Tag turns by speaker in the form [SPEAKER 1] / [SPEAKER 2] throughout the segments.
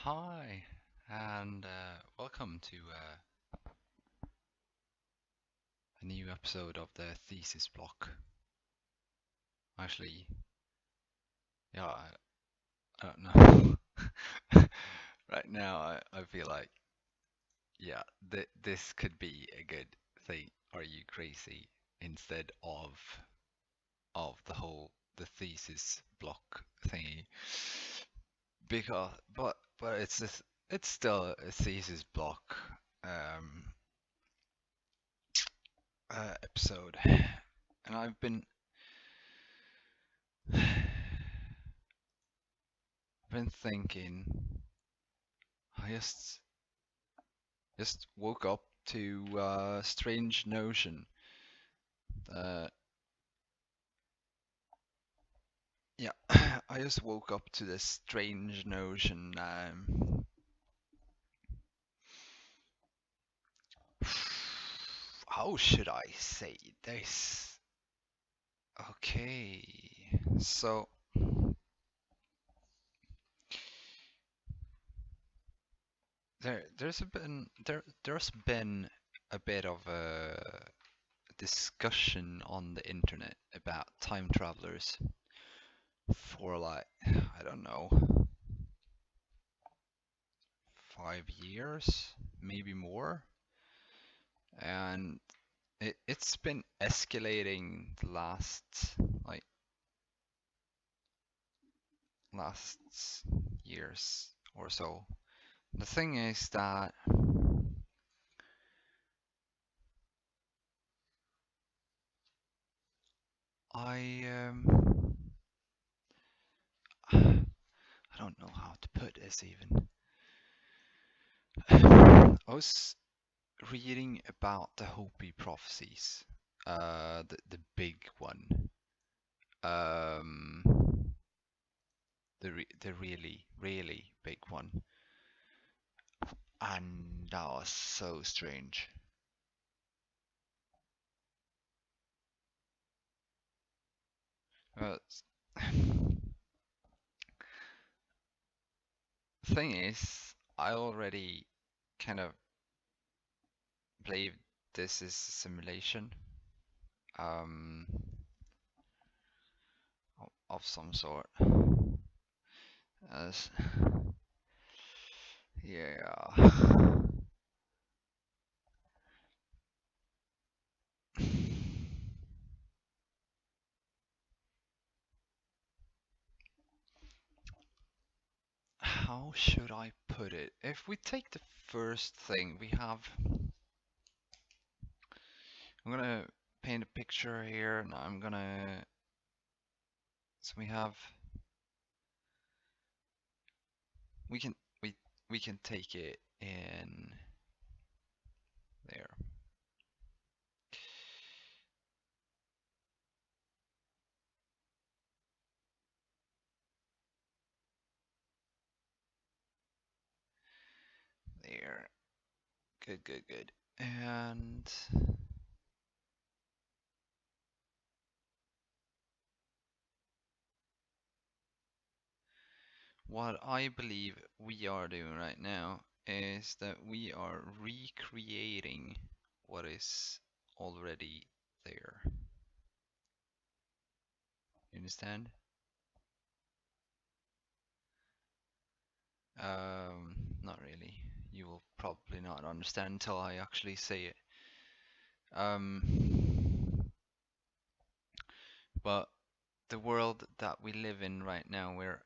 [SPEAKER 1] Hi, and welcome to a new episode of the Thesis block. Actually, yeah, I don't know. Right now, I feel like, yeah, this could be a good thing. Are you crazy? Instead of the thesis block thingy, because but it's still a thesis block um episode, and I've been thinking. I just woke up to a strange notion. Uh, yeah, I just woke up to this strange notion. How should I say this? Okay, so there's been a bit of a discussion on the internet about time travelers for like, I don't know, 5 years, maybe more, and it's been escalating the like last years or so. The thing is that I I don't know how to put this even. I was reading about the Hopi prophecies, the big one, um, the really big one, and that was so strange. Uh, thing is, I already kind of believe this is a simulation um, of some sort. As yeah, how should I put it? If we take the first thing we have, I'm gonna paint a picture here, and I'm gonna. So we have. We can we can take it in there. There. Good, good, good. And what I believe we are doing right now is that we are recreating what is already there. You understand? Not really. You will probably not understand until I actually say it. But the world that we live in right now, where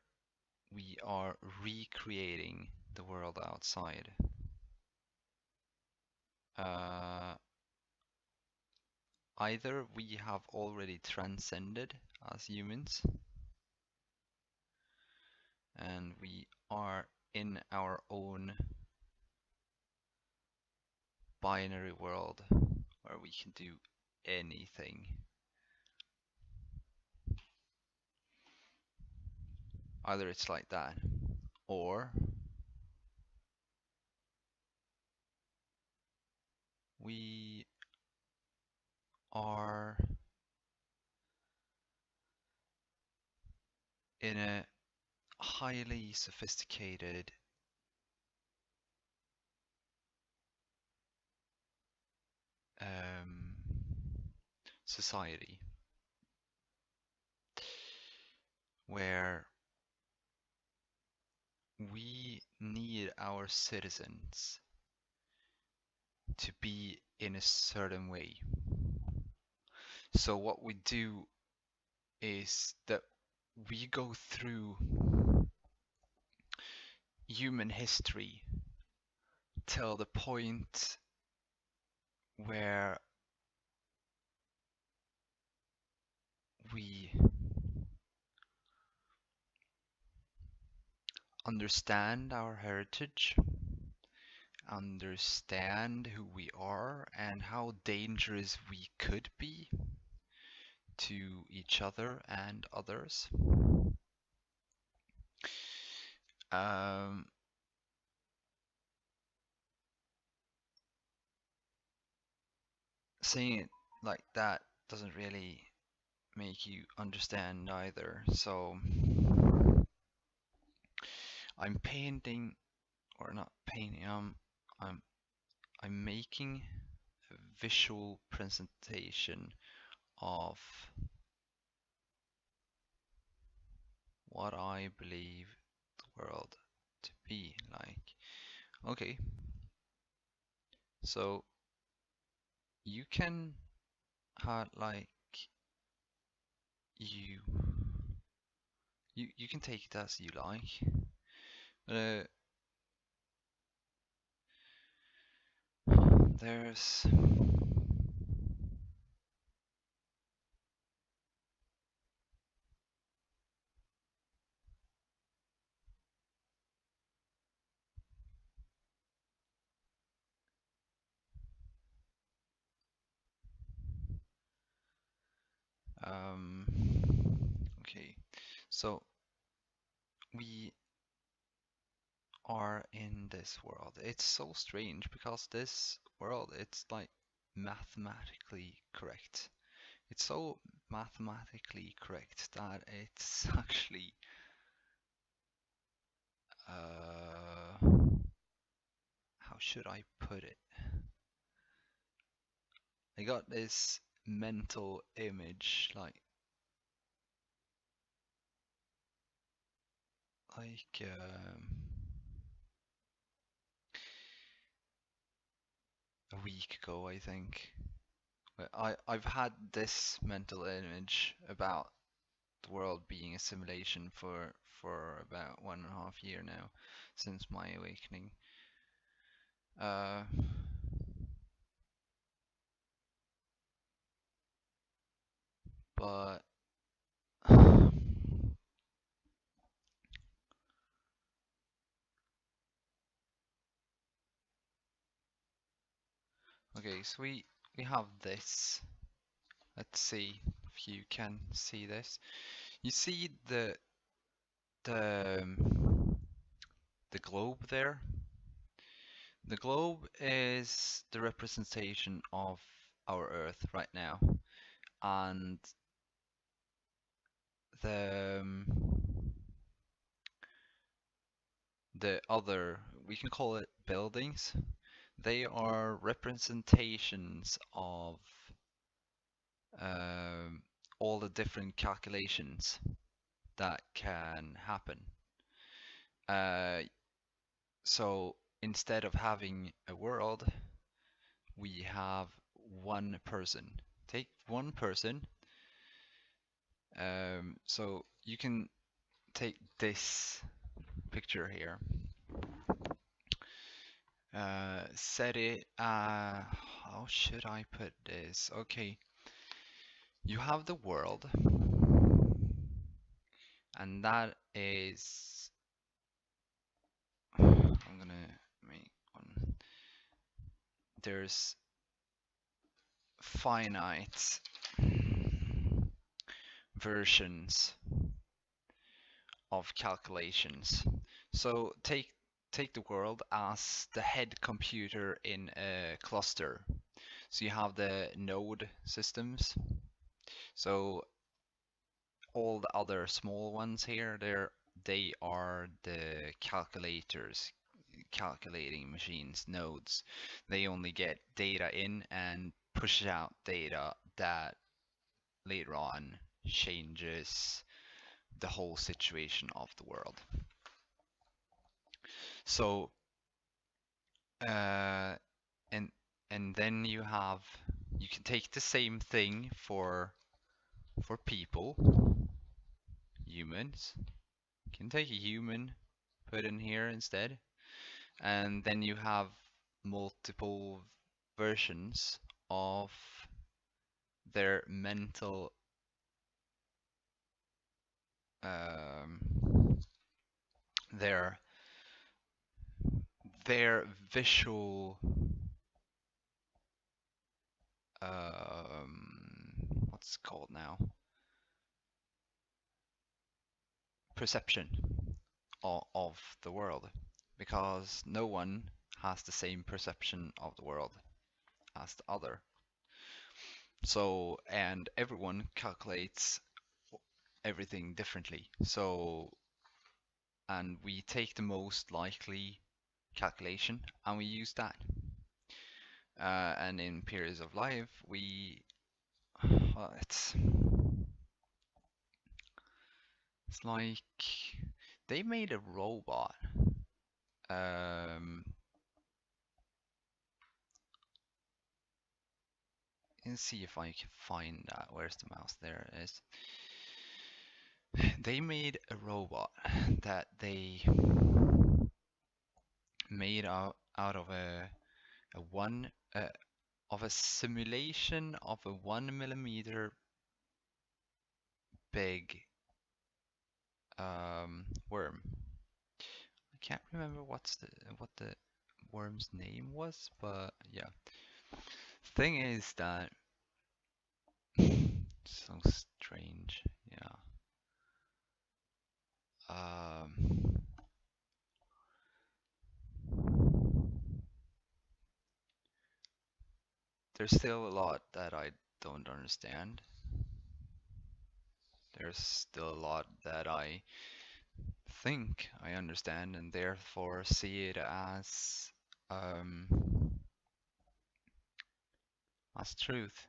[SPEAKER 1] we are recreating the world outside. Uh, Either we have already transcended as humans and we are in our own binary world where we can do anything. Either it's like that, or we are in a highly sophisticated um, society where we need our citizens to be in a certain way. So what we do is that we go through human history till the point where we understand our heritage, understand who we are, and how dangerous we could be to each other and others. Um, Saying it like that doesn't really make you understand either. So I'm painting, or not painting, I'm I'm making a visual presentation of what I believe the world to be like. Okay, so you can have like you you can take it as you like. Uh, there's um okay, so we are in this world. It's so strange because this world, it's like mathematically correct. It's so mathematically correct that it's actually how should I put it? I got this mental image like a week ago, I think. I've had this mental image about the world being a simulation for about 1.5 year now, since my awakening. Uh, but okay, so we have this. Let's see if you can see this. You see the the globe there? The globe is the representation of our Earth right now, and the the other, we can call it buildings. They are representations of um, all the different calculations that can happen. Uh, so instead of having a world, we have one person. Take one person. So you can take this picture here. Set it. How should I put this? Okay, you have the world, and that is. I'm gonna make one. There's finite versions of calculations. So take the world as the head computer in a cluster. So you have the node systems. So all the other small ones here, they are the calculators, calculating machines, nodes. They only get data in and pushes out data that later on changes the whole situation of the world. So and then you can take the same thing for people, humans. You can take a human, put in here instead, and then you have multiple versions of their mental their visual what's it called now, perception of the world, because no one has the same perception of the world as the other. So, and everyone calculates everything differently. So, and we take the most likely calculation and we use that. And in periods of life, it's like they made a robot. Let's see if I can find that. Where's the mouse? There it is. They made a robot that they made out of a simulation of a 1 millimeter big worm. I can't remember what the worm's name was, but yeah. Thing is that so strange, yeah. There's still a lot that I don't understand. There's still a lot that I think I understand and therefore see it as truth.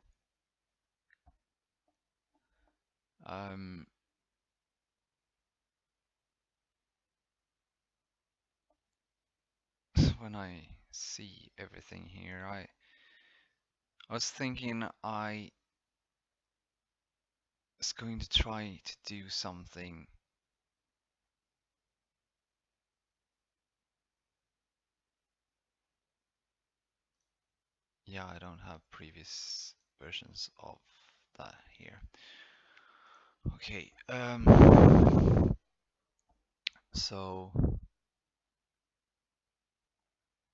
[SPEAKER 1] When I see everything here, I was thinking I was going to try to do something yeah, I don't have previous versions of that here. Okay, so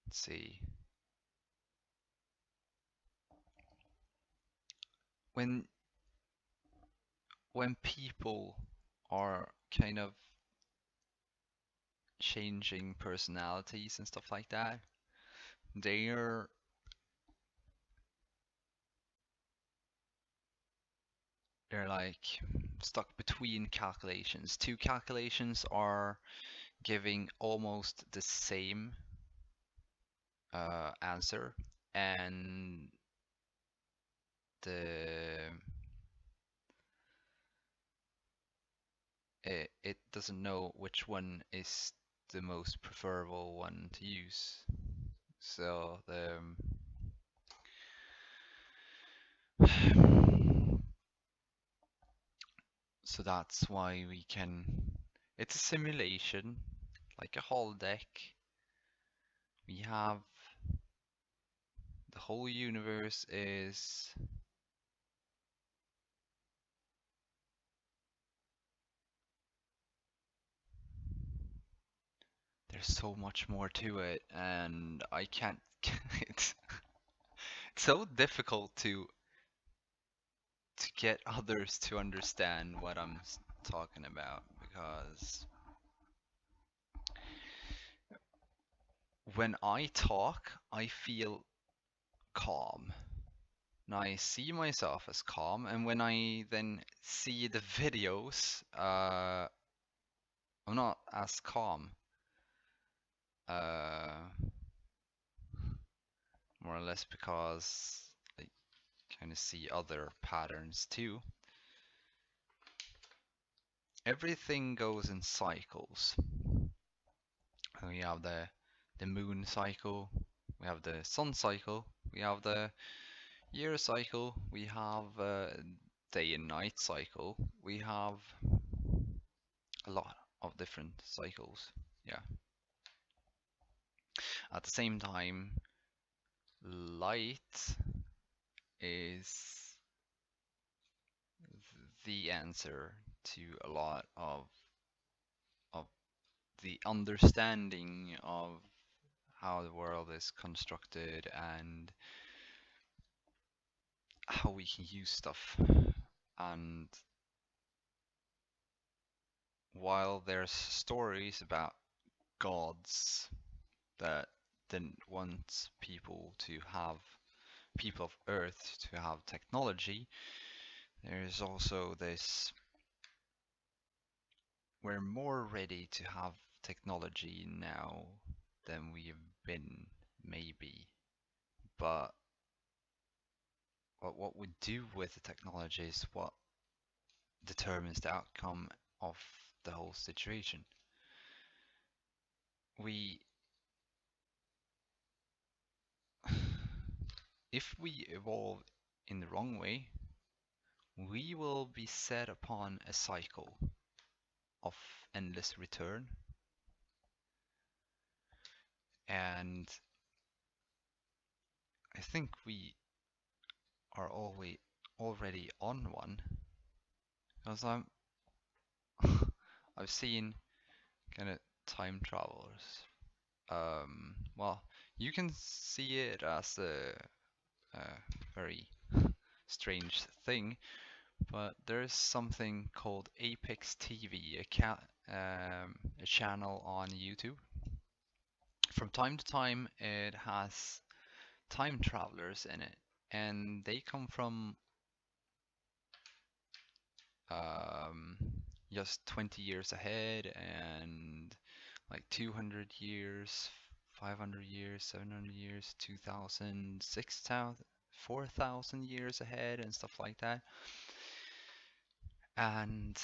[SPEAKER 1] let's see. When people are kind of changing personalities and stuff like that, they're like stuck between calculations. Two calculations are giving almost the same answer, and it doesn't know which one is the most preferable one to use. So so that's why we can. It's a simulation, like a holodeck. We have the whole universe is there's so much more to it, and I can't. It's so difficult to get others to understand what I'm talking about, because when I talk, I feel calm. And I see myself as calm, and when I then see the videos, I'm not as calm. More or less because kind of see other patterns too. Everything goes in cycles. We have the moon cycle, we have the sun cycle, we have the year cycle, we have day and night cycle, we have a lot of different cycles. Yeah. At the same time, light is the answer to a lot of the understanding of how the world is constructed and how we can use stuff. And while there's stories about gods that didn't want people of Earth to have technology, there's also this, we're more ready to have technology now than we've been, maybe. But what we do with the technology is what determines the outcome of the whole situation. If we evolve in the wrong way, we will be set upon a cycle of endless return. And I think we are already on one, because I've seen kind of time travelers. Well, you can see it as a very strange thing, but there's something called Apex TV, a channel on YouTube. From time to time, it has time travelers in it, and they come from um, just 20 years ahead, and like 200 years, 500 years, 700 years, 2000, 6,000, 4,000 years ahead, and stuff like that. And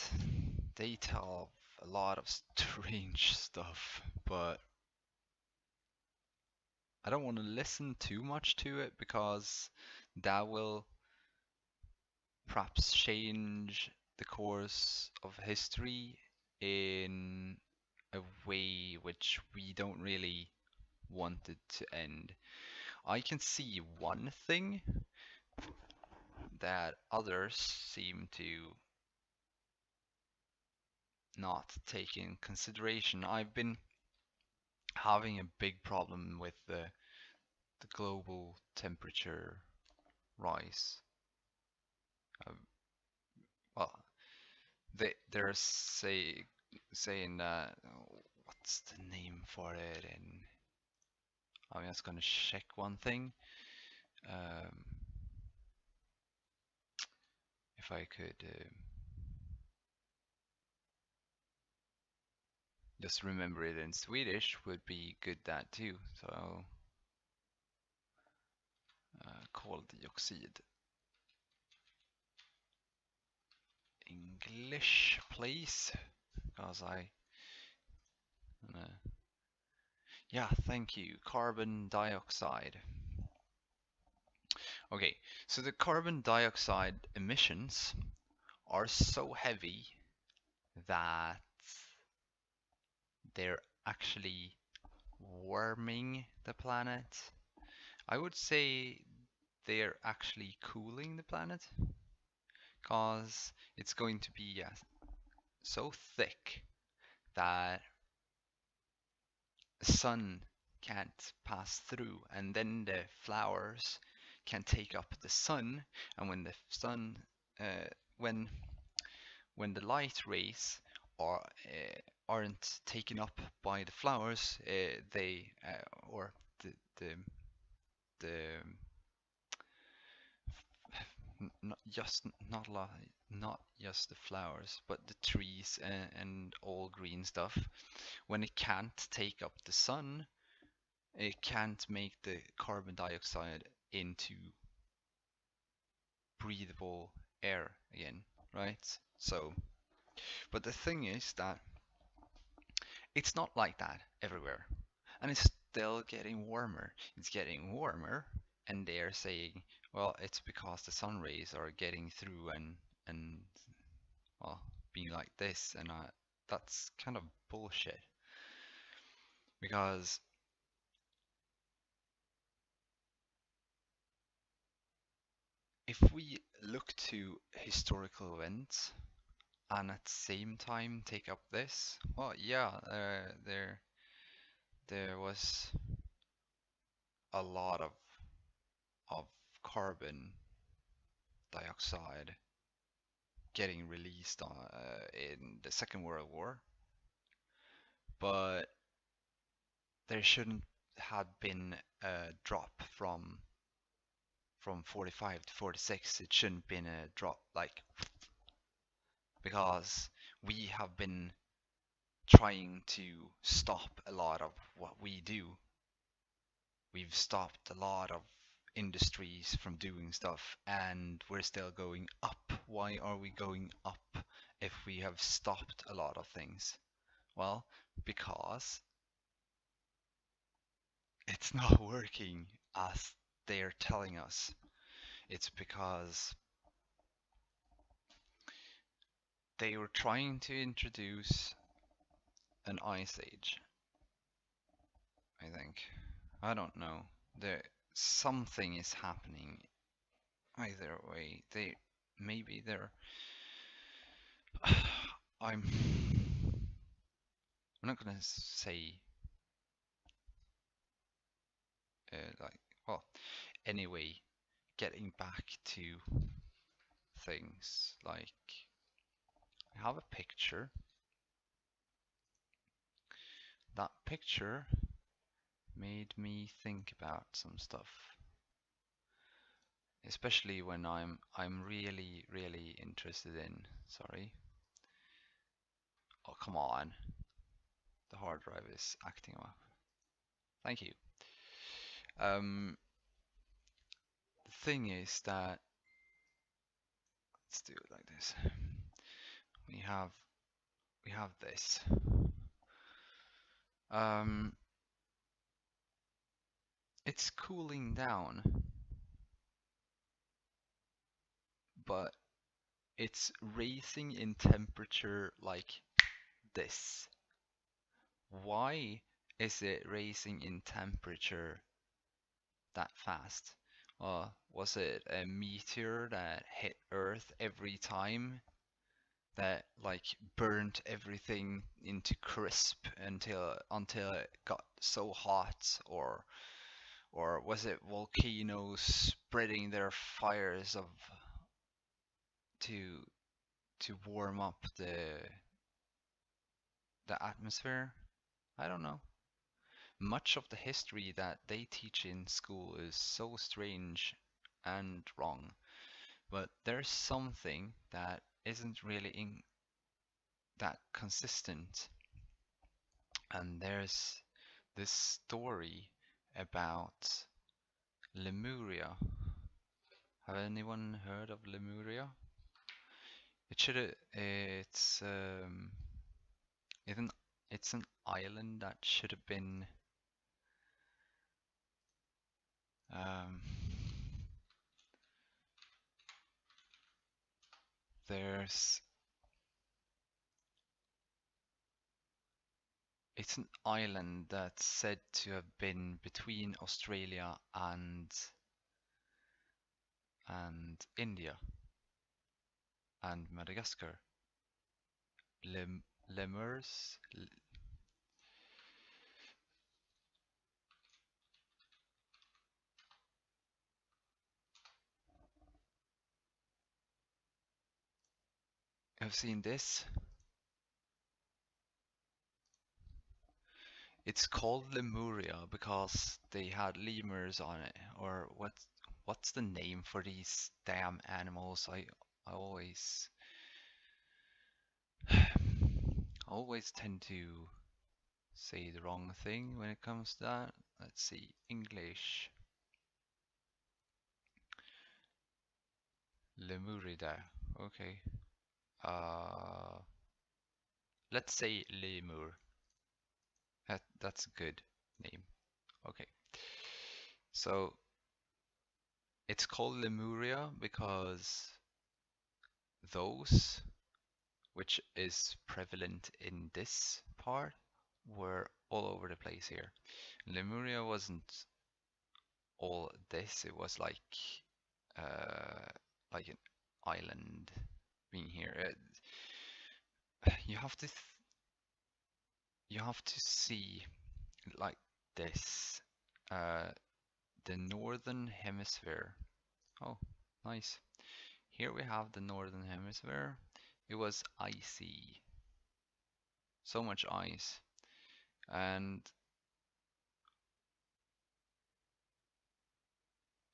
[SPEAKER 1] they tell a lot of strange stuff, but I don't want to listen too much to it, because that will perhaps change the course of history in a way which we don't really want it to end. I can see one thing that others seem to not take in consideration. I've been having a big problem with the global temperature rise. Uh, well, they're saying that, what's the name for it? And I'm just gonna check one thing. If I could just remember it in Swedish, would be good that too. So koldioxid. English, please, because yeah, thank you. Carbon dioxide. Okay, so the carbon dioxide emissions are so heavy that they're actually warming the planet. I would say they're actually cooling the planet, because it's going to be so thick that the sun can't pass through, and then the flowers can take up the sun, and when the sun uh, when the light rays aren't taken up by the flowers, they or the the not just not just the flowers, but the trees and all green stuff. When it can't take up the sun, it can't make the carbon dioxide into breathable air again, right? So, but the thing is that it's not like that everywhere. And it's still getting warmer. It's getting warmer, and they're saying, well, it's because the sun rays are getting through and well, being like this, and that's kind of bullshit. Because if we look to historical events and at the same time take up this, well, yeah, there was a lot of carbon dioxide getting released in the Second World War, but there shouldn't have been a drop from 45 to 46. It shouldn't have been a drop like, because we have been trying to stop a lot of what we do. We've stopped a lot of industries from doing stuff, and we're still going up. Why are we going up if we have stopped a lot of things? Well, because it's not working as they're telling us. It's because they were trying to introduce an ice age, I think. I don't know. There something is happening either way. Maybe they're I'm not gonna say like, well, anyway, getting back to things like, I have a picture. That picture made me think about some stuff, especially when I'm really interested in, sorry. Oh, come on. The hard drive is acting up. Thank you. The thing is that, let's do it like this. We have this. Um, it's cooling down, but it's raising in temperature like this. Why is it raising in temperature that fast? Was it a meteor that hit Earth every time that like burnt everything into crisp until it got so hot, or was it volcanoes spreading their fires of to warm up the atmosphere? I don't know. Much of the history that they teach in school is so strange and wrong, but there's something that isn't really in that consistent. And there's this story about Lemuria. Have anyone heard of Lemuria? It's an it's an island that should have been um, there's it's an island that's said to have been between Australia and India and Madagascar. Lemurs. I've seen this. It's called Lemuria because they had lemurs on it, or what's the name for these damn animals? I always tend to say the wrong thing when it comes to that. Let's see, English. Lemurida. Okay. Uh, let's say Lemur. That's a good name. Okay. So it's called Lemuria because those which is prevalent in this part were all over the place here. Lemuria wasn't all this, it was uh like an island being here. You have to you have to see like this. Uh the northern hemisphere. Oh, nice. Here we have the northern hemisphere. It was icy. So much ice. And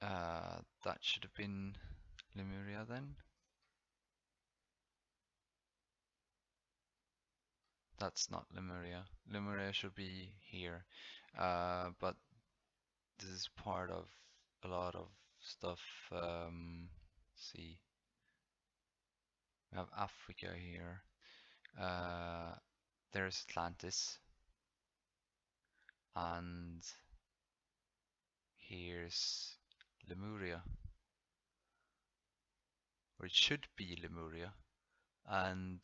[SPEAKER 1] that should have been Lemuria then. That's not Lemuria. Lemuria should be here. But this is part of a lot of stuff. See, we have Africa here. There's Atlantis, and here's Lemuria, or it should be Lemuria. And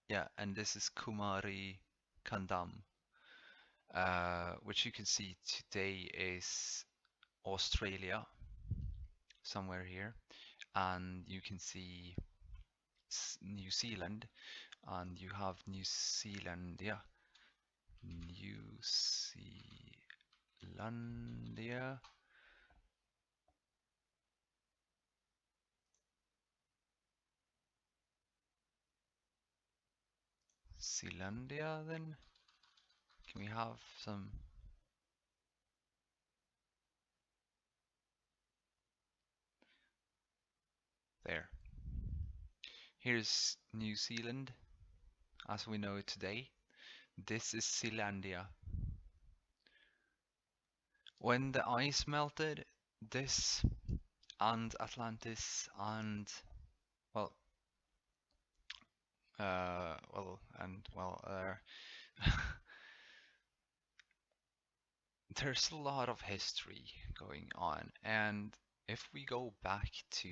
[SPEAKER 1] yeah, and this is Kumari Kandam, which you can see today is Australia, somewhere here, and you can see New Zealand, and you have New Zealandia, New Zealandia, Zealandia. Then can we have some? There. Here's New Zealand as we know it today. This is Zealandia. When the ice melted, this and Atlantis and well, there's a lot of history going on, and if we go back to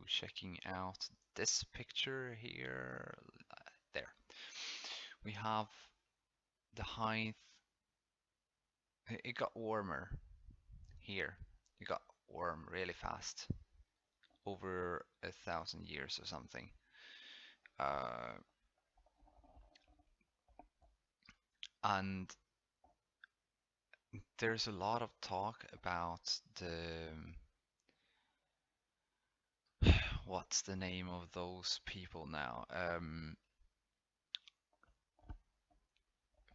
[SPEAKER 1] checking out this picture here, there, we have the height. It got warmer here. It got warm really fast, over 1,000 years or something. Uh, and there's a lot of talk about what's the name of those people now?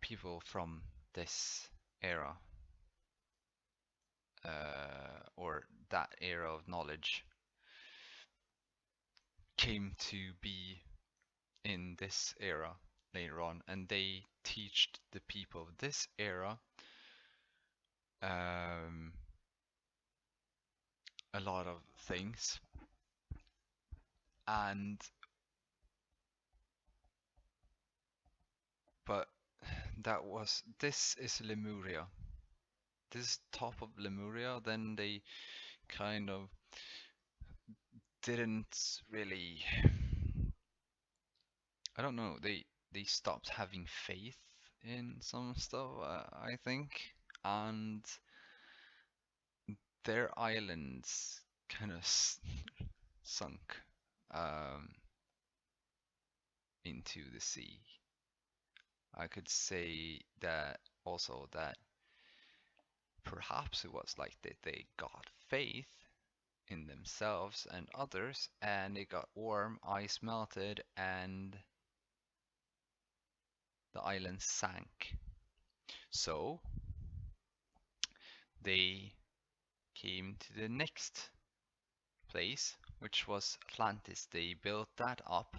[SPEAKER 1] People from this era, or that era of knowledge, came to be in this era later on, and they teach the people of this era a lot of things. And but this is Lemuria. This top of Lemuria. Then they kind of didn't really, I don't know, they stopped having faith in some stuff, I think, and their islands kind of sunk um, into the sea. I could say that also that perhaps it was like that they got faith in themselves and others, and it got warm, ice melted, and the island sank. So they came to the next place, which was Atlantis. They built that up,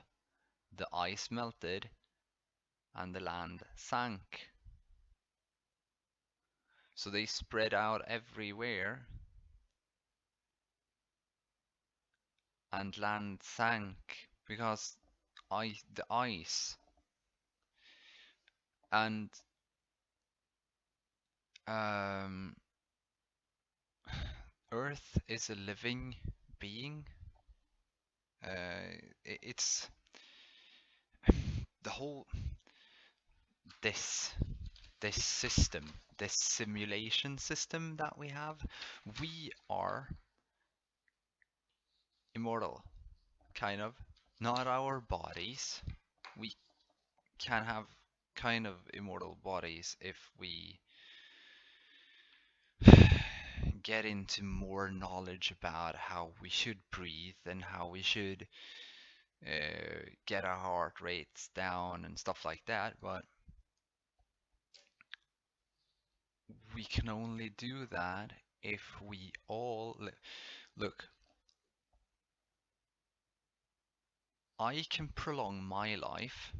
[SPEAKER 1] the ice melted, and the land sank. So they spread out everywhere, and land sank because the ice, and um, Earth is a living being. It's the whole this this system, this simulation system that we have. We are immortal, kind of. Not our bodies. We can have kind of immortal bodies if we get into more knowledge about how we should breathe and how we should get our heart rates down and stuff like that. But we can only do that if we all look. I can prolong my life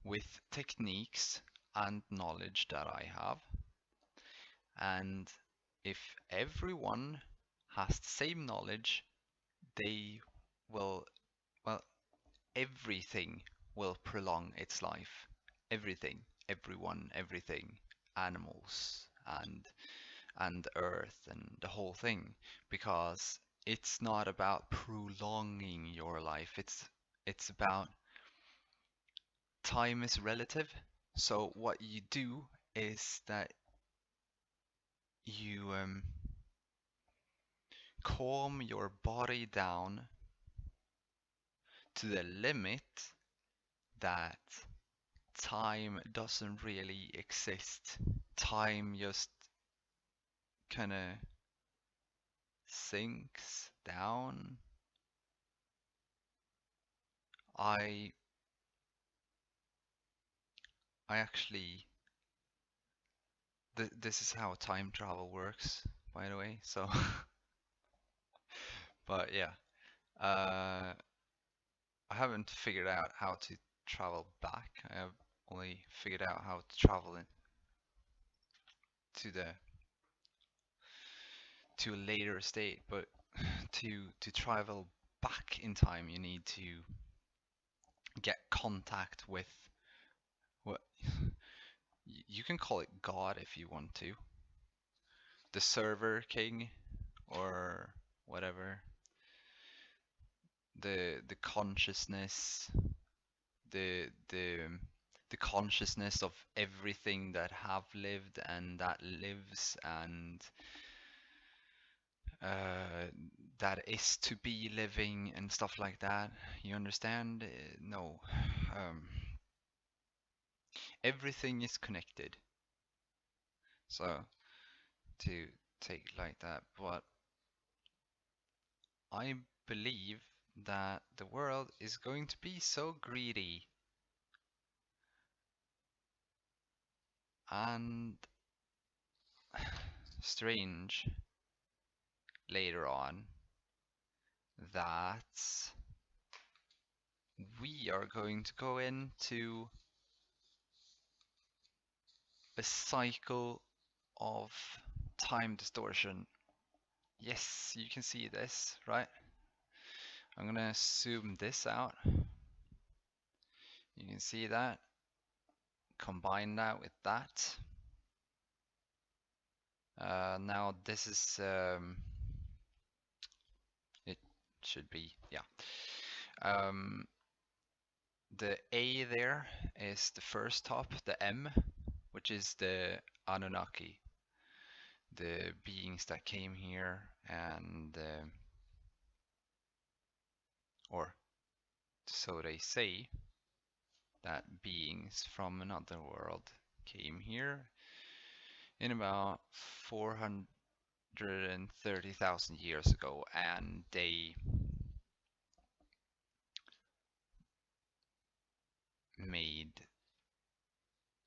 [SPEAKER 1] with techniques and knowledge that I have, and if everyone has the same knowledge, they will, well, everything will prolong its life. Everything, everyone, everything, animals and earth and the whole thing, because it's not about prolonging your life. It's about time is relative. So what you do is that you calm your body down to the limit that time doesn't really exist. Time just kind of sinks down. I I actually this is how time travel works, by the way. So, but yeah, I haven't figured out how to travel back. I have only figured out how to travel to the to a later state. But to travel back in time, you need to get contact with what you can call it God if you want to, the server king or whatever, the consciousness, the the the consciousness of everything that have lived and that lives and uh, that is to be living and stuff like that. You understand? No. Um, Everything is connected. So to take it like that, but I believe that the world is going to be so greedy and strange later on that we are going to go into a cycle of time distortion. Yes, you can see this, right? I'm gonna zoom this out. You can see that. Combine that with that. Now this is it should be, yeah. The A there is the first top, the M, which is the Anunnaki, the beings that came here and or so they say, that beings from another world came here in about 430,000 years ago, and they made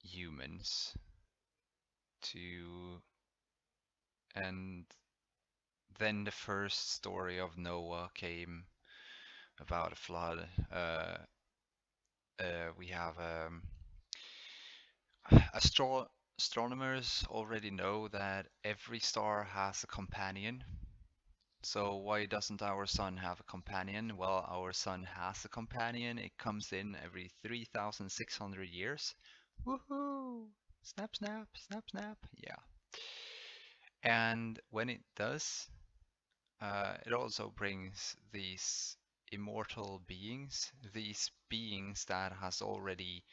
[SPEAKER 1] humans to, and then the first story of Noah came about a flood. We have astronomers already know that every star has a companion. So why doesn't our sun have a companion? Well, our sun has a companion. It comes in every 3,600 years. Woohoo! Snap, snap, snap, snap. Yeah. And when it does, it also brings these immortal beings, these beings that has already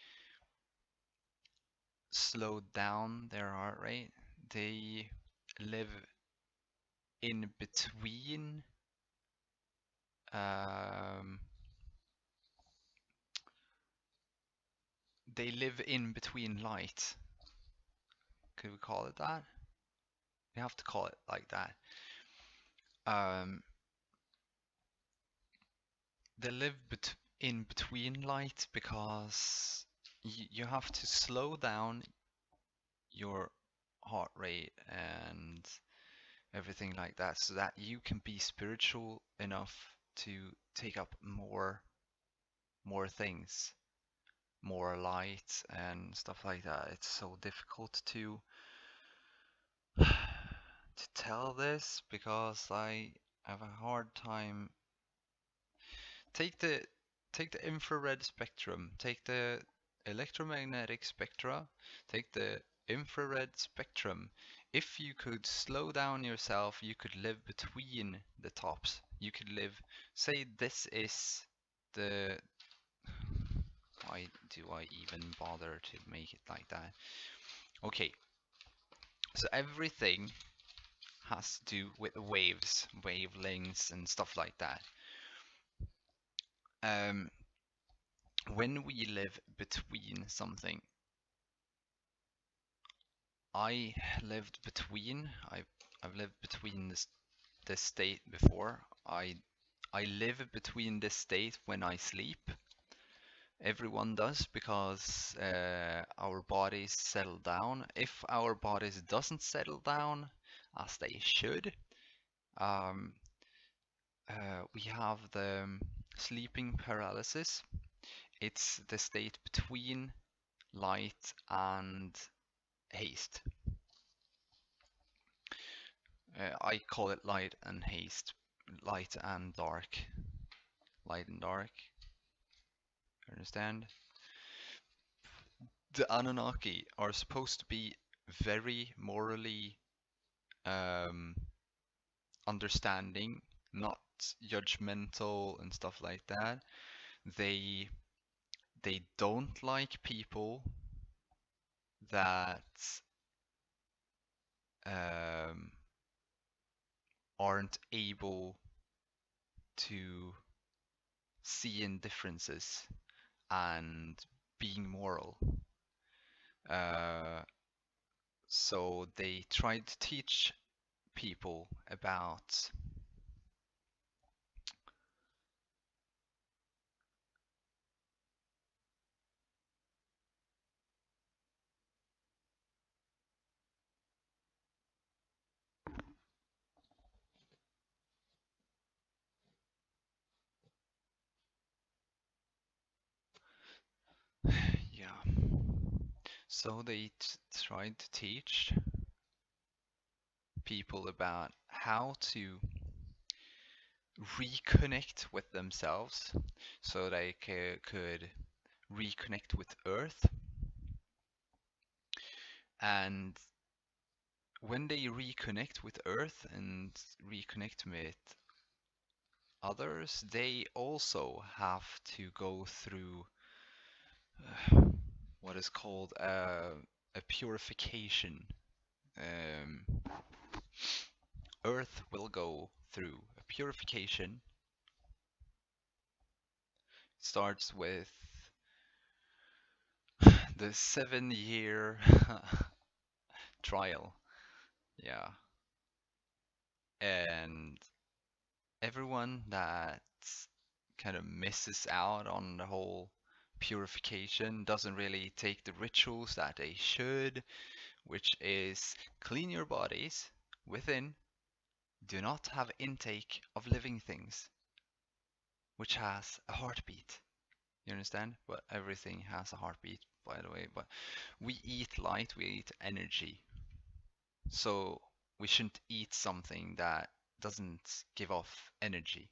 [SPEAKER 1] slowed down their heart rate. They live in between um, they live in between light. Could we call it that? We have to call it like that. Um, they live in between light because you have to slow down your heart rate and everything like that so that you can be spiritual enough to take up more things, more light and stuff like that. It's so difficult to tell this because I have a hard time. Take the take the infrared spectrum, take the electromagnetic spectra, take the infrared spectrum. If you could slow down yourself, you could live between the tops. You could live, say this is the, why do I even bother to make it like that? Okay, so everything has to do with waves, wavelengths and stuff like that. Um, when we live between something, I lived between. I've lived between this state before. I live between this state when I sleep. Everyone does because our bodies settle down. If our bodies doesn't settle down as they should, um, we have the sleeping paralysis. It's the state between light and haste. I call it light and haste, light and dark, light and dark. Understand? The Anunnaki are supposed to be very morally um, understanding, not judgmental and stuff like that. They they don't like people that um, aren't able to see in differences and being moral. Uh, so they tried to teach people about yeah. So they tried to teach people about how to reconnect with themselves so they could reconnect with Earth. And when they reconnect with Earth and reconnect with others, they also have to go through what is called a purification. Um, Earth will go through a purification. It starts with the 7-year trial. Yeah. And everyone that kind of misses out on the whole purification doesn't really take the rituals that they should, which is clean your bodies within, do not have intake of living things, which has a heartbeat. You understand? But everything has a heartbeat, by the way. But we eat light, we eat energy. So we shouldn't eat something that doesn't give off energy,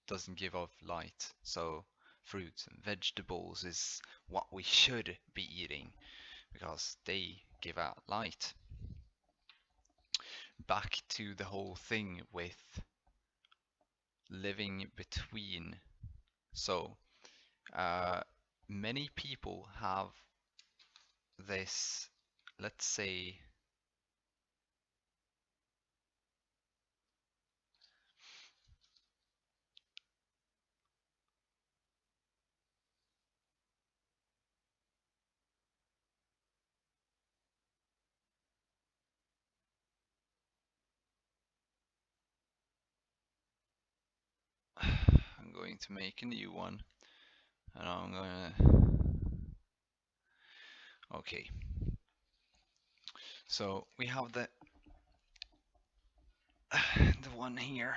[SPEAKER 1] doesn't give off light. So fruits and vegetables is what we should be eating because they give out light. Back to the whole thing with living between. So many people have this, let's say, I'm going to make a new one, and I'm gonna, okay. So we have the the one here.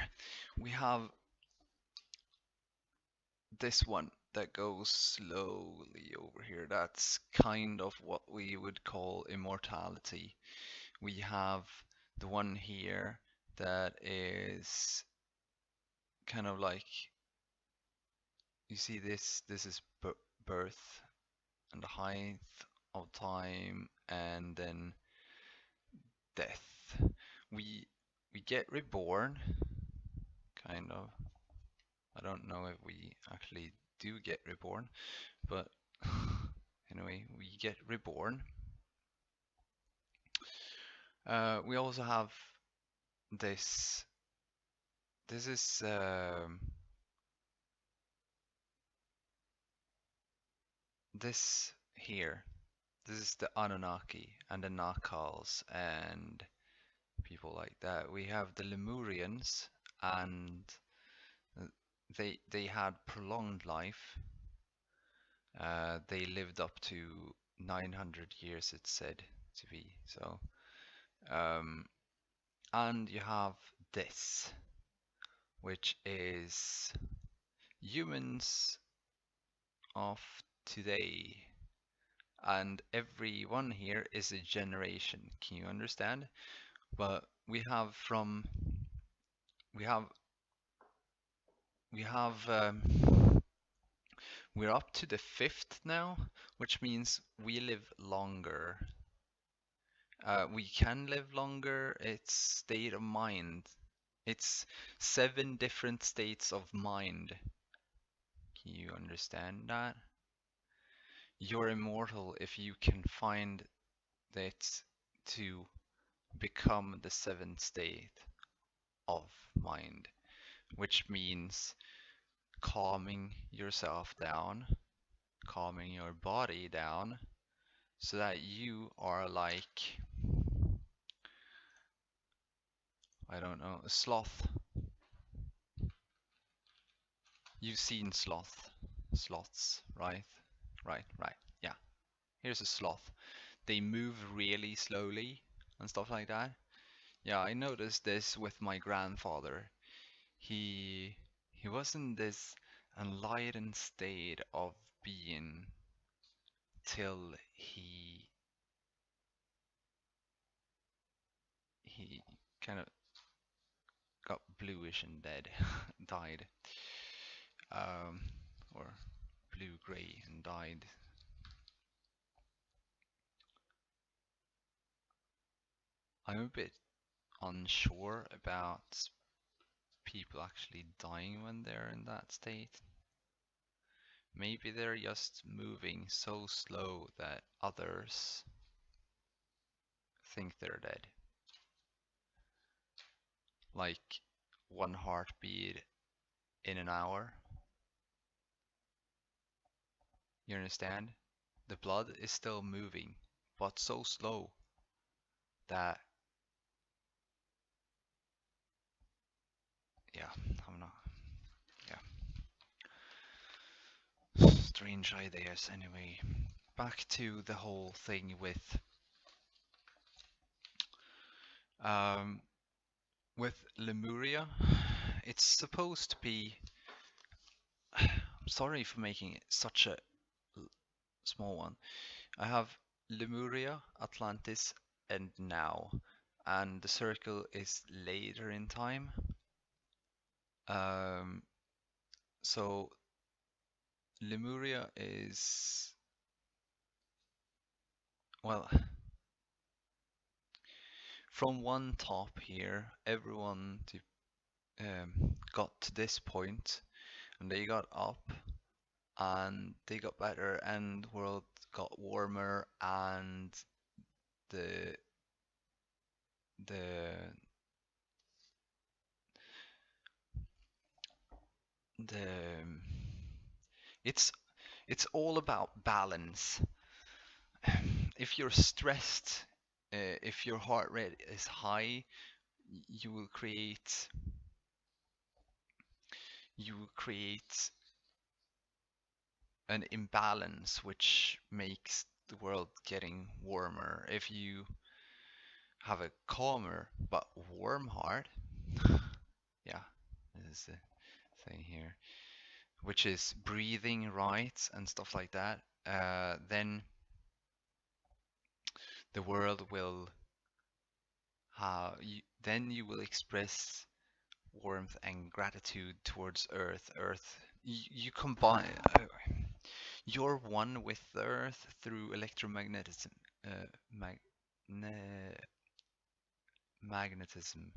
[SPEAKER 1] We have this one that goes slowly over here. That's kind of what we would call immortality. We have the one here that is kind of like, you see this, this is birth and the height of time, and then death. We we get reborn, kind of. I don't know if we actually do get reborn, but anyway, we get reborn. We also have this. This is this here. This is the Anunnaki and the Nakals and people like that. We have the Lemurians, and they had prolonged life. They lived up to 900 years, it's said to be. So, and you have this, which is humans of today, and every one here is a generation. Can you understand? But we have from we have we have we're up to the fifth now, which means we live longer. We can live longer. It's state of mind. It's 7 different states of mind. Can you understand that? You're immortal if you can find that to become the 7th state of mind, which means calming yourself down, calming your body down, so that you are like, I don't know, a sloth. You've seen sloths, right? Right. Yeah. Here's a sloth. They move really slowly and stuff like that. Yeah, I noticed this with my grandfather. He he was in this enlightened state of being till he kind of got bluish and dead, died, um, or blue-gray and died. I'm a bit unsure about people actually dying when they're in that state. Maybe they're just moving so slow that others think they're dead. Like 1 heartbeat in an hour. You understand? The blood is still moving, but so slow that, yeah, I'm not, yeah. Strange ideas anyway. Back to the whole thing um, with Lemuria. It's supposed to be, I'm sorry for making it such a small one. I have Lemuria, Atlantis, and now. and the circle is later in time. Um, so Lemuria is, well, from one top here, everyone got to this point, and they got up, and they got better, and the world got warmer, and the the the it's it's all about balance. If you're stressed, if your heart rate is high, you will create an imbalance which makes the world getting warmer. If you have a calmer but warm heart, yeah, this is the thing here, which is breathing right and stuff like that, then the world will then you will express warmth and gratitude towards Earth. You combine, you're one with the Earth through electromagnetism, magne magnetism,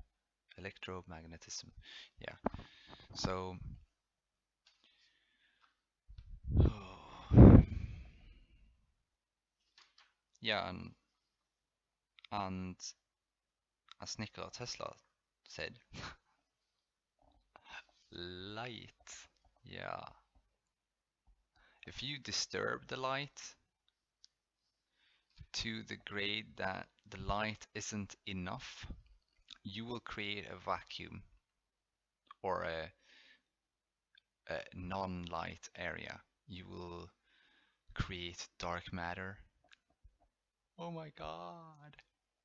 [SPEAKER 1] electromagnetism. Yeah. So, yeah, and as Nikola Tesla said, light. Yeah. If you disturb the light to the grade that the light isn't enough, you will create a vacuum or a non-light area. You will create dark matter. Oh my god.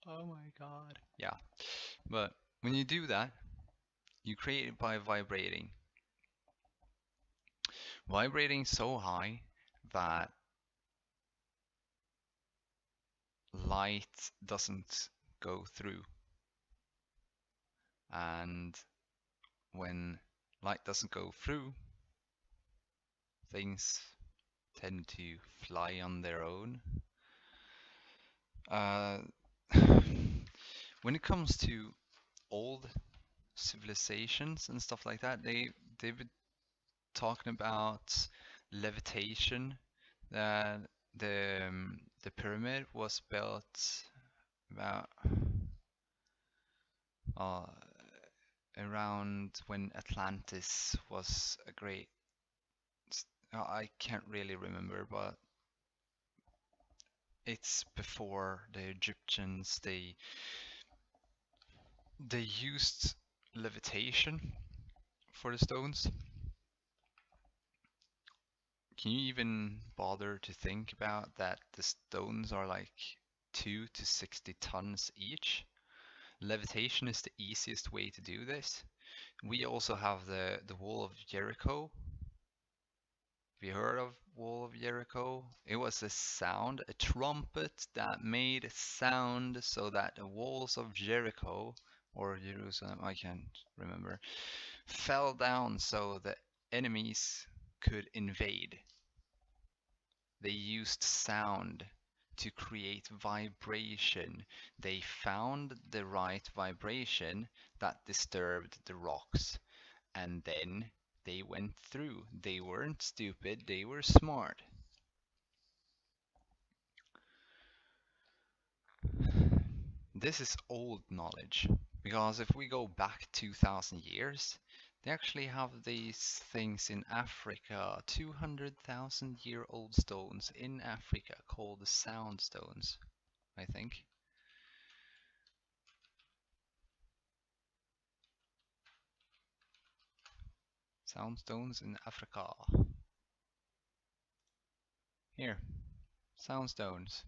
[SPEAKER 1] Oh my god. Yeah. But when you do that, you create it by vibrating. Vibrating so high that light doesn't go through. And when light doesn't go through, things tend to fly on their own. When it comes to old civilizations and stuff like that, they've been talking about levitation. That the pyramid was built about uh, around when Atlantis was a great. I can't really remember, but it's before the Egyptians. They used levitation for the stones. Can you even bother to think about that the stones are like 2 to 60 tons each? Levitation is the easiest way to do this. We also have the Wall of Jericho. Have you heard of Wall of Jericho? It was a sound, a trumpet that made a sound so that the walls of Jericho or Jerusalem, I can't remember, fell down so the enemies could invade. They used sound to create vibration. They found the right vibration that disturbed the rocks, and then they went through. They weren't stupid, they were smart. This is old knowledge, because if we go back 2000 years, they actually have these things in Africa, 200,000-year-old stones in Africa called the sound stones, I think. Sound stones in Africa. Here, sound stones.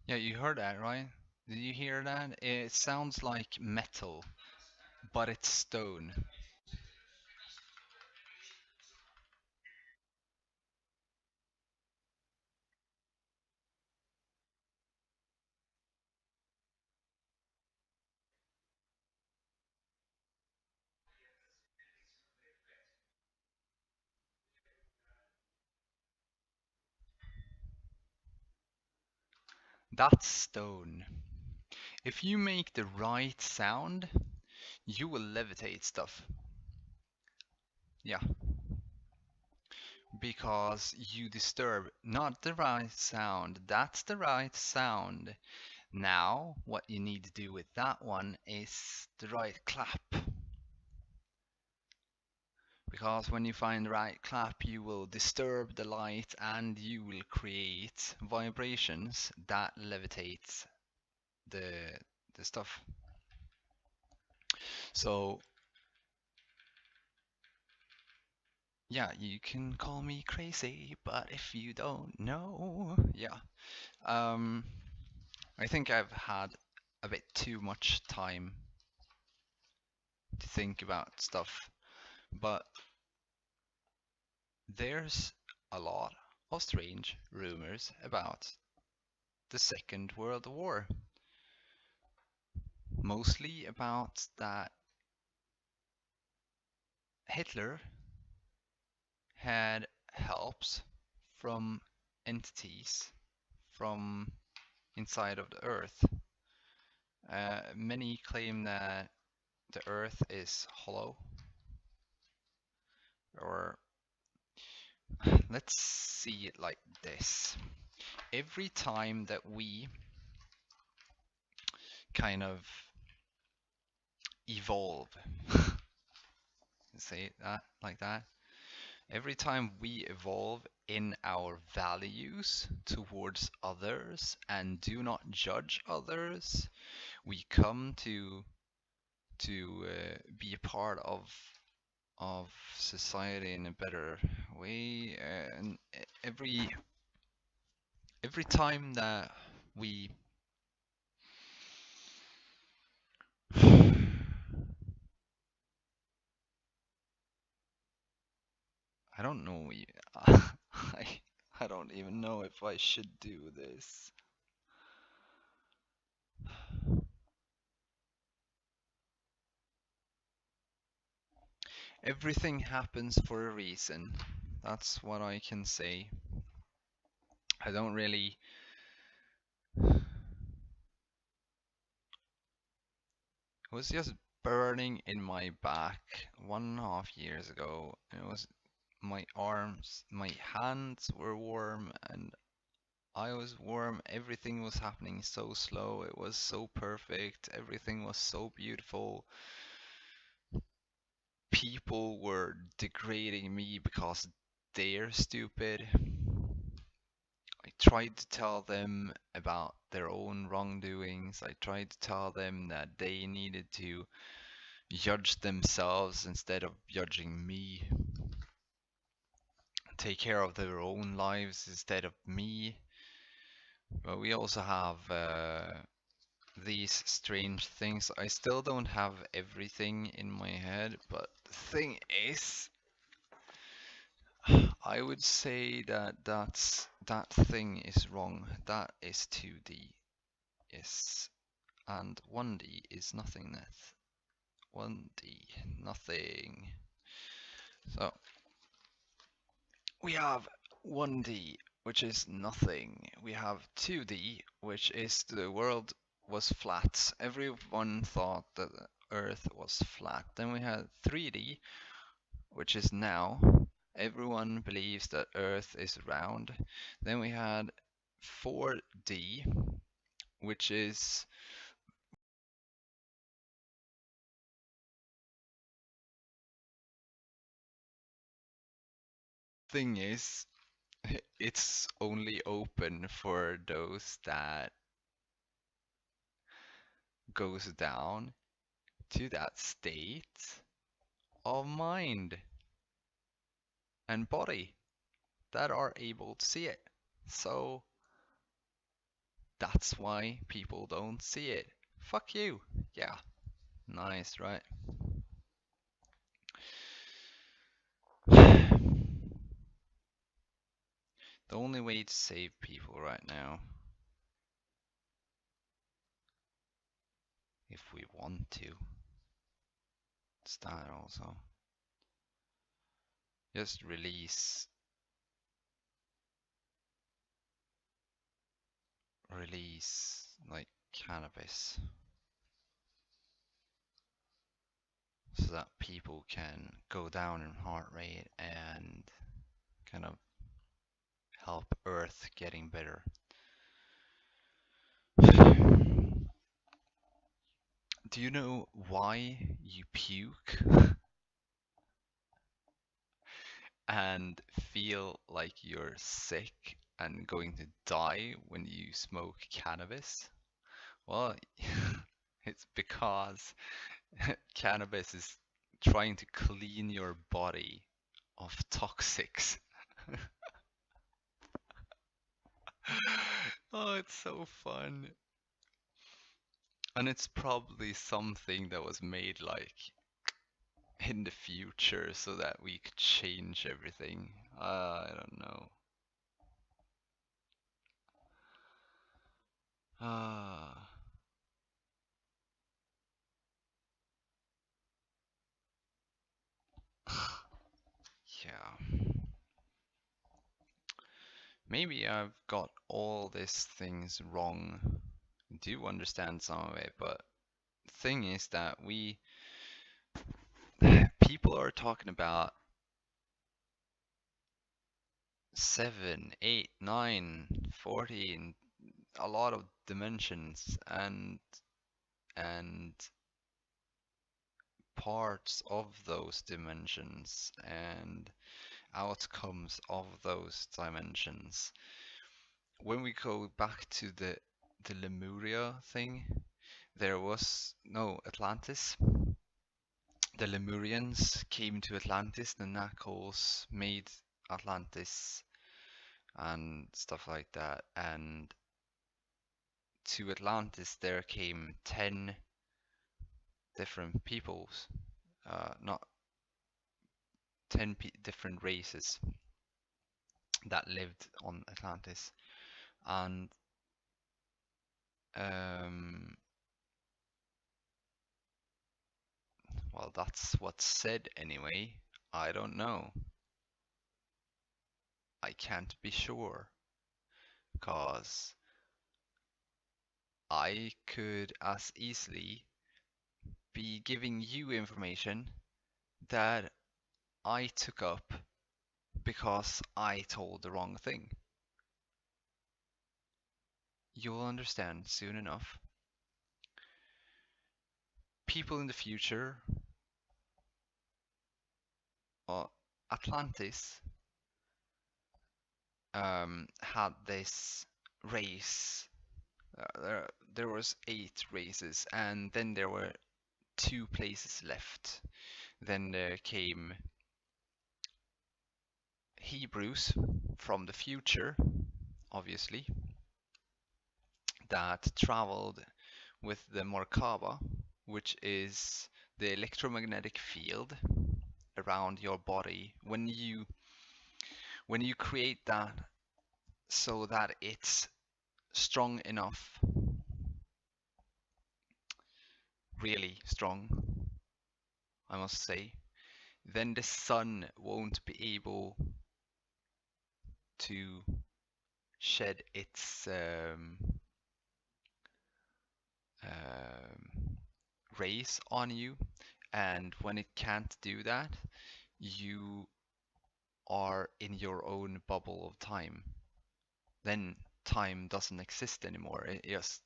[SPEAKER 1] Yeah, you heard that, right? Did you hear that? It sounds like metal, but it's stone. That's stone. If you make the right sound, you will levitate stuff. Yeah, because you disturb not the right sound. That's the right sound. Now, what you need to do with that one is the right clap. Because when you find the right clap, you will disturb the light and you will create vibrations that levitate the the stuff. So yeah, you can call me crazy, but if you don't know, yeah. Um, I think I've had a bit too much time to think about stuff, but there's a lot of strange rumors about the Second World War. Mostly about that Hitler had helps from entities from inside of the Earth. Many claim that the Earth is hollow, or let's see it like this. Every time that we kind of evolve, say that like that, every time we evolve in our values towards others and do not judge others, we come to be a part of society in a better way. And every time that we I don't know. I don't even know if I should do this. Everything happens for a reason. That's what I can say. I don't really. It was just burning in my back 1.5 years ago. And it was my arms, my hands were warm, and I was warm. Everything was happening so slow. It was so perfect. Everything was so beautiful. People were degrading me because they're stupid. I tried to tell them about their own wrongdoings. I tried to tell them that they needed to judge themselves instead of judging me. Take care of their own lives instead of me. But we also have these strange things. I still don't have everything in my head, but the thing is, I would say that that thing is wrong. That is 2D, yes, and 1D is nothingness. 1D, nothing. So we have 1D, which is nothing. We have 2D, which is the world was flat. Everyone thought that the Earth was flat. Then we had 3D, which is now. Everyone believes that Earth is round. Then we had 4D, which is thing is it's only open for those that goes down to that state of mind and body that are able to see it. So That's why people don't see it. Fuck you. Yeah, nice, right? The only way to save people right now, if we want to, is that also. Just release like cannabis so that people can go down in heart rate and kind of help Earth getting better. Do you know why you puke and feel like you're sick and going to die when you smoke cannabis? Well, it's because cannabis is trying to clean your body of toxics. Oh, it's so fun. And it's probably something that was made like in the future so that we could change everything. I don't know. Ah, yeah. Maybe I've got all these things wrong. I do understand some of it, but the thing is that people are talking about 7, 8, 9, 14, a lot of dimensions and parts of those dimensions and outcomes of those dimensions. When we go back to the Lemuria thing, there was no Atlantis. The Lemurians came to Atlantis, the Nakols made Atlantis and stuff like that. And to Atlantis there came 10 different peoples, not 10 different races that lived on Atlantis. And well, that's what's said anyway. I don't know. I can't be sure, because I could as easily be giving you information that I took up because I told the wrong thing. You'll understand soon enough. People in the future, Atlantis, had this race. There was 8 races, and then there were 2 places left. Then there came Hebrews from the future, obviously, that traveled with the Merkaba, which is the electromagnetic field around your body. When you create that so that it's strong enough, really strong, I must say, then the sun won't be able to shed its rays on you, and when it can't do that, you are in your own bubble of time. Then time doesn't exist anymore. It just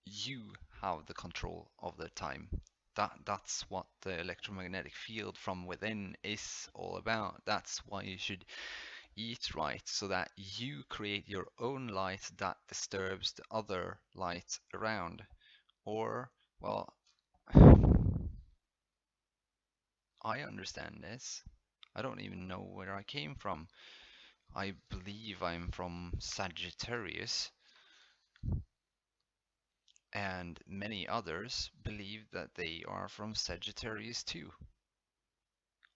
[SPEAKER 1] you have the control of the time. That's what the electromagnetic field from within is all about. That's why you should eat right, so that you create your own light that disturbs the other light around. Or, well, I understand this. I don't even know where I came from. I believe I'm from Sagittarius, And many others believe that they are from Sagittarius too.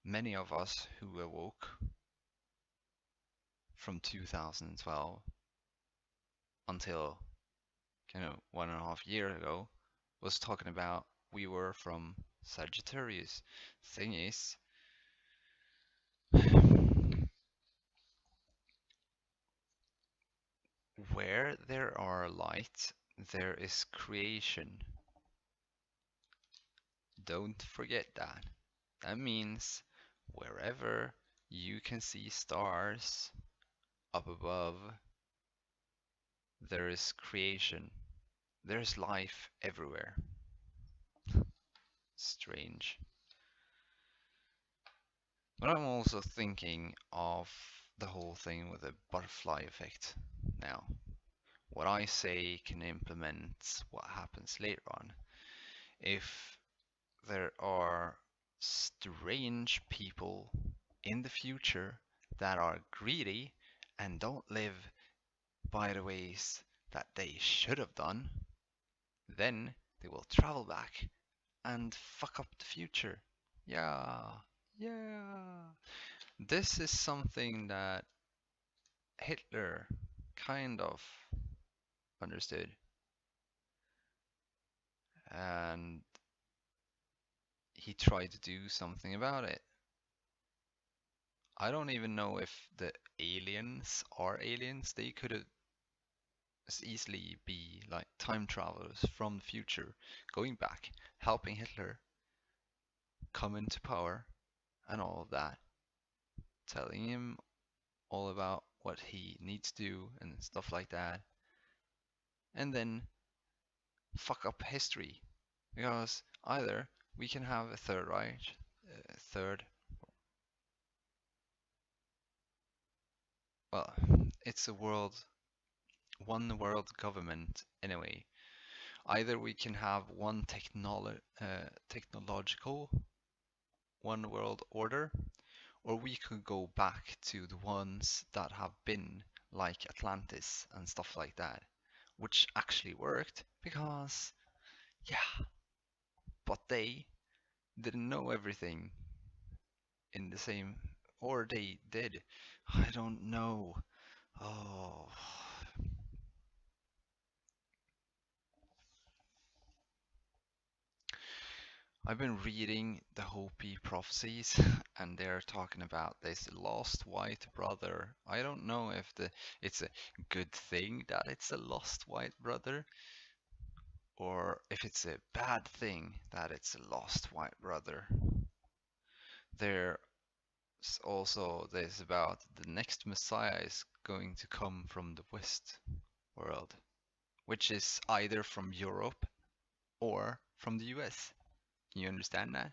[SPEAKER 1] Many of us who awoke from 2012 until 1.5 years ago was talking about we were from Sagittarius. Thing is, where there are light, there is creation. Don't forget that. That means wherever you can see stars up above, there is creation. There's life everywhere. Strange. But I'm also thinking of the whole thing with the butterfly effect now. What I say can implement what happens later on. If there are strange people in the future that are greedy and don't live by the ways that they should have done, then they will travel back and fuck up the future. Yeah, yeah. This is something that Hitler kind of understood, and he tried to do something about it. I don't even know if the aliens are aliens. They could have as easily be like time travelers from the future, going back, helping Hitler come into power and all of that, telling him all about what he needs to do and stuff like that, and then fuck up history. Because either we can have a third Reich, third, well, it's a one world government anyway. Either we can have one technological one world order, or we could go back to the ones that have been like Atlantis and stuff like that, which actually worked because, yeah, but they didn't know everything in the same, or they did. I don't know. Oh, I've been reading the Hopi prophecies, and they're talking about this lost white brother. I don't know if it's a good thing that it's a lost white brother, or if it's a bad thing that it's a lost white brother. There's also this about the next Messiah is going to come from the West world, which is either from Europe or from the US. Can you understand that?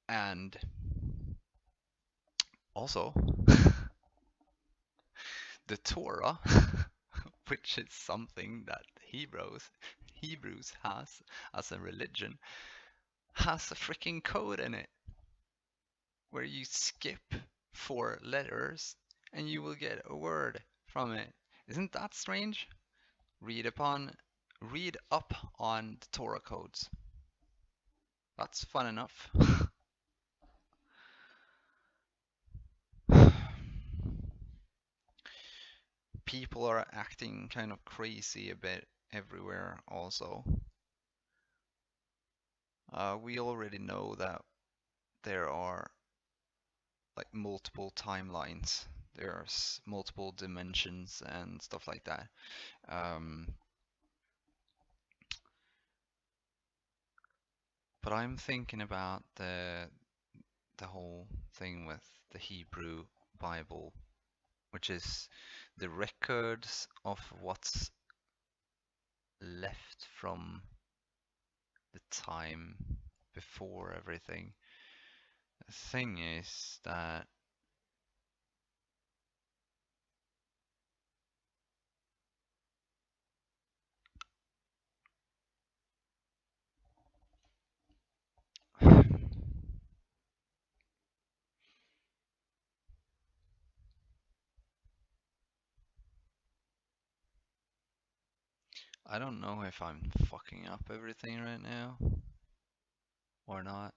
[SPEAKER 1] And also, the Torah, which is something that Hebrews has as a religion, has a freaking code in it where you skip 4 letters and you will get a word from it. Isn't that strange? Read up on the Torah codes. That's fun enough. People are acting kind of crazy a bit everywhere also. We already know that there are like multiple timelines. There's multiple dimensions and stuff like that. But I'm thinking about the whole thing with the Hebrew Bible, which is the records of what's left from the time before everything. The thing is that I don't know if I'm fucking up everything right now or not.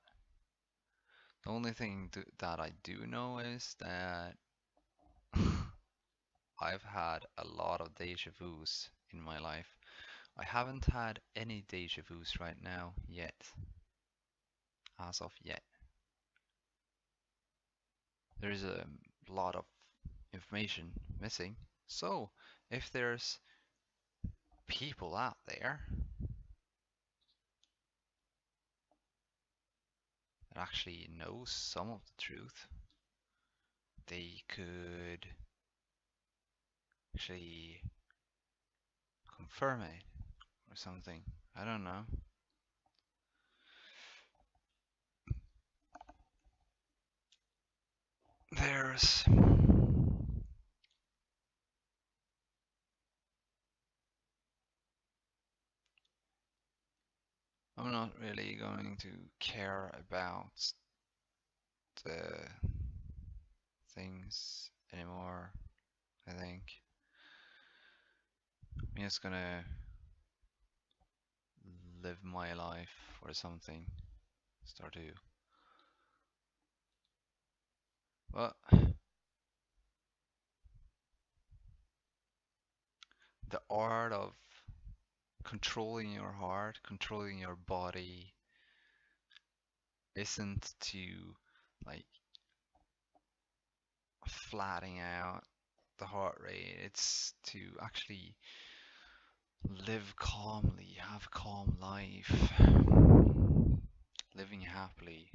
[SPEAKER 1] The only thing that I do know is that I've had a lot of deja vus in my life. I haven't had any deja vus right now yet, as of yet. There's a lot of information missing. So, if there's people out there that actually know some of the truth, they could actually confirm it or something. I don't know. There's I'm not really going to care about the things anymore, I think. I'm just gonna live my life or something. Start to. Well, the art of controlling your heart, controlling your body, isn't to like flattening out the heart rate. It's to actually live calmly, have calm life, living happily.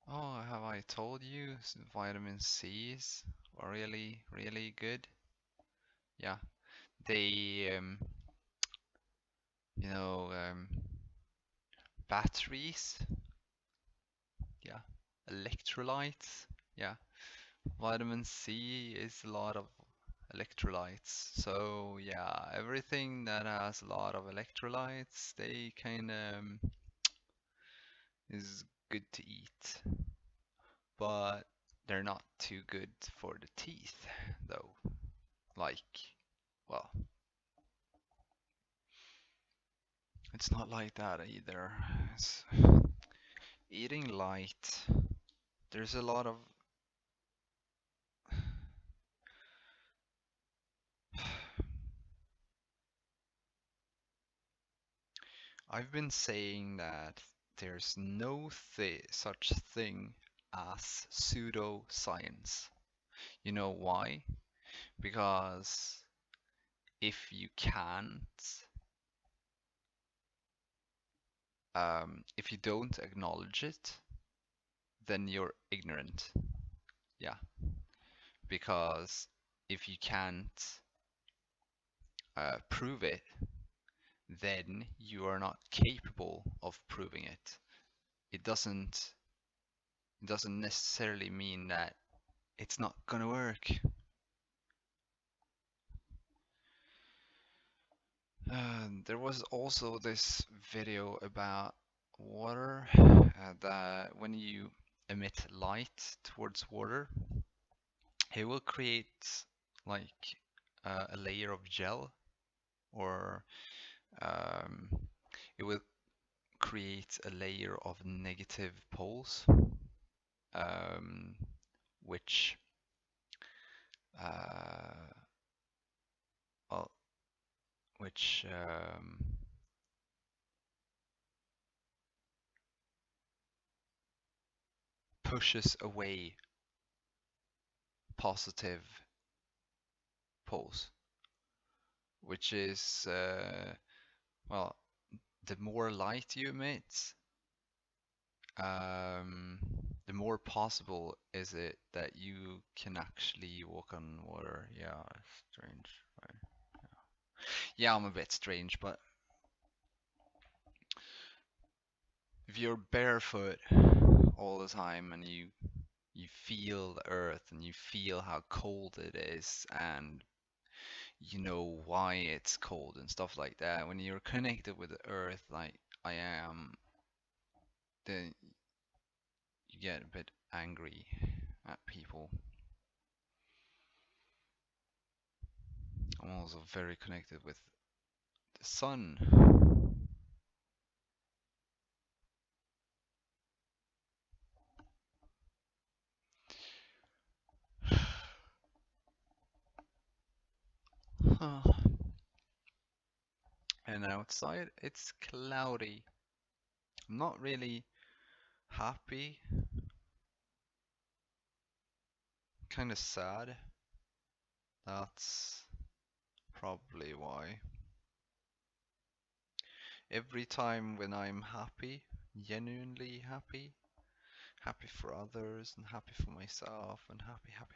[SPEAKER 1] Oh, have I told you vitamin C's are really, really good? Yeah, they, you know, batteries, yeah, electrolytes, yeah. Vitamin C is a lot of electrolytes. So yeah, everything that has a lot of electrolytes, they kind of is good to eat, but they're not too good for the teeth, though. Like, well, it's not like that either. It's eating light. There's a lot of I've been saying that there's no such thing as pseudoscience. You know why? Because if you can't, if you don't acknowledge it, then you're ignorant. Yeah, because if you can't prove it, then you are not capable of proving it. It doesn't necessarily mean that it's not gonna work. There was also this video about water that when you emit light towards water, it will create like a layer of gel, or um, it will create a layer of negative poles, um, which uh, well, which pushes away positive poles, which is well, the more light you emit, um, the more possible is it that you can actually walk on water. Yeah, strange, right? Yeah, I'm a bit strange, but if you're barefoot all the time and you feel the earth and you feel how cold it is and you know why it's cold and stuff like that, when you're connected with the earth like I am, then you get a bit angry at people. I'm also very connected with the sun. And outside it's cloudy. I'm not really happy, kind of sad. That's probably why. Every time when I'm happy, genuinely happy, happy for others and happy for myself and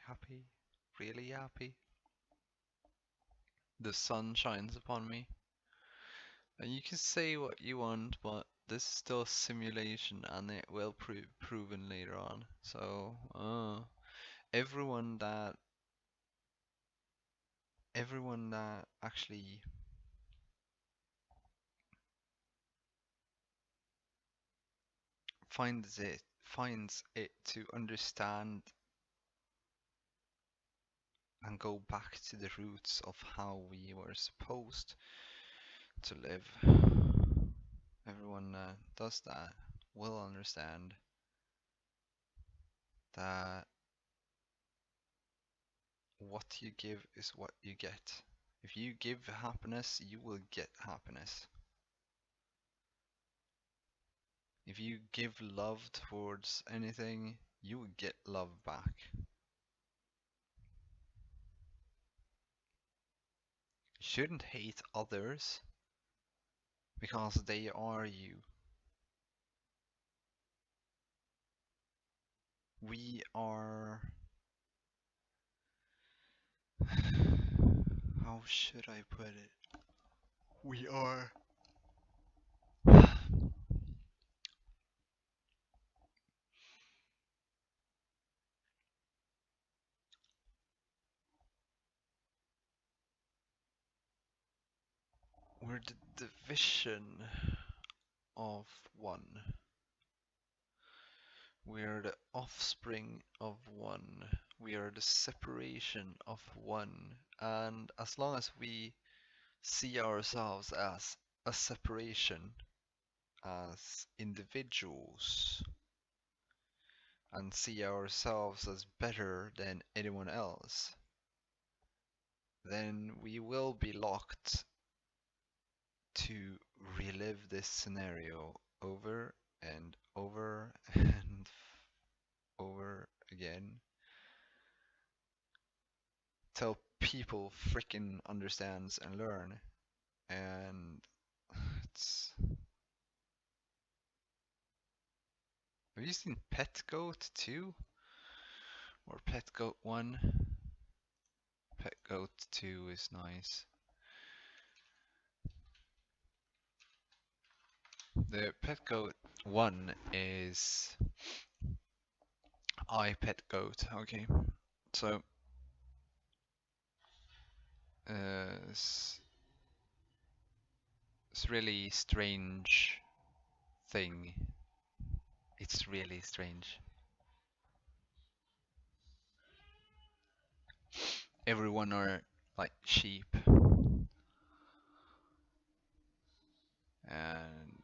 [SPEAKER 1] happy, really happy, the sun shines upon me. And you can say what you want, but this is still a simulation and it will be proven later on. So, everyone that actually finds it to understand and go back to the roots of how we were supposed to live. Everyone that does that will understand that what you give is what you get. If you give happiness, you will get happiness. If you give love towards anything, you will get love back. You shouldn't hate others because they are you. We are. How should I put it? We are. We're the division of one. We are the offspring of one. We are the separation of one. And as long as we see ourselves as a separation, as individuals, and see ourselves as better than anyone else, then we will be locked to relive this scenario over and over and over again till people freaking understands and learn. And it's have you seen Pet Goat 2 or Pet Goat 1? Pet Goat 2 is nice. The Pet Goat 1 is I Pet Goat. Okay, so it's really strange thing. It's really strange. Everyone are like sheep, and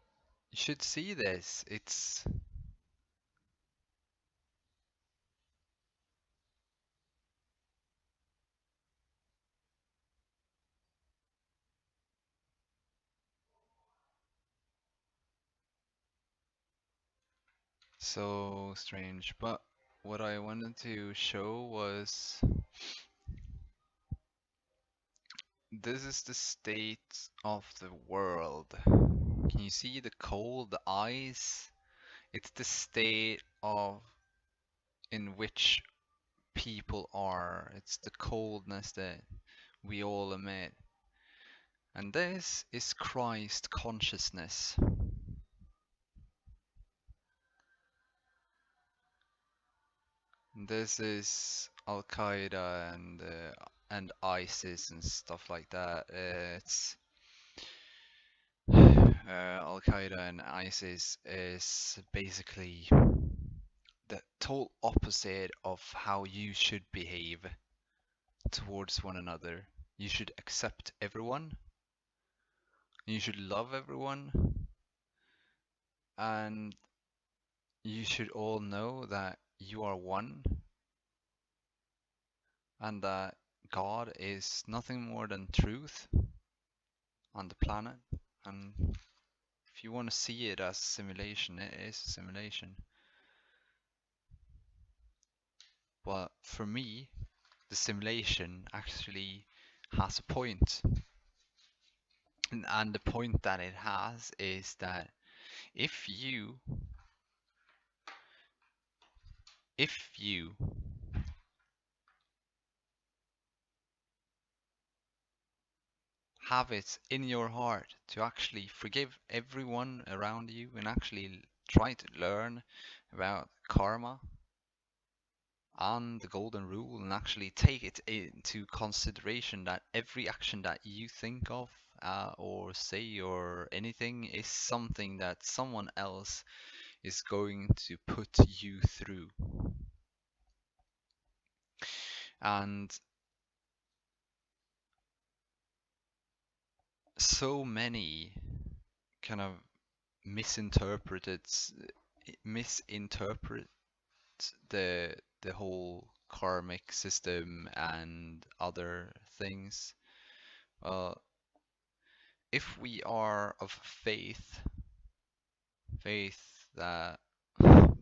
[SPEAKER 1] you should see this. It's so strange. But what I wanted to show was this is the state of the world. Can you see the cold ice? It's the state of in which people are. It's the coldness that we all emit. And this is Christ consciousness. This is Al Qaeda and ISIS and stuff like that. It's Al Qaeda and ISIS is basically the total opposite of how you should behave towards one another. You should accept everyone, you should love everyone, and you should all know that you are one and that God is nothing more than truth on the planet. And if you want to see it as simulation, it is a simulation. But for me, the simulation actually has a point. And the point that it has is that if you have it in your heart to actually forgive everyone around you and actually try to learn about karma and the golden rule and actually take it into consideration that every action that you think of or say or anything is something that someone else is going to put you through. And so many kind of misinterpreted misinterpret the whole karmic system and other things. If we are of faith that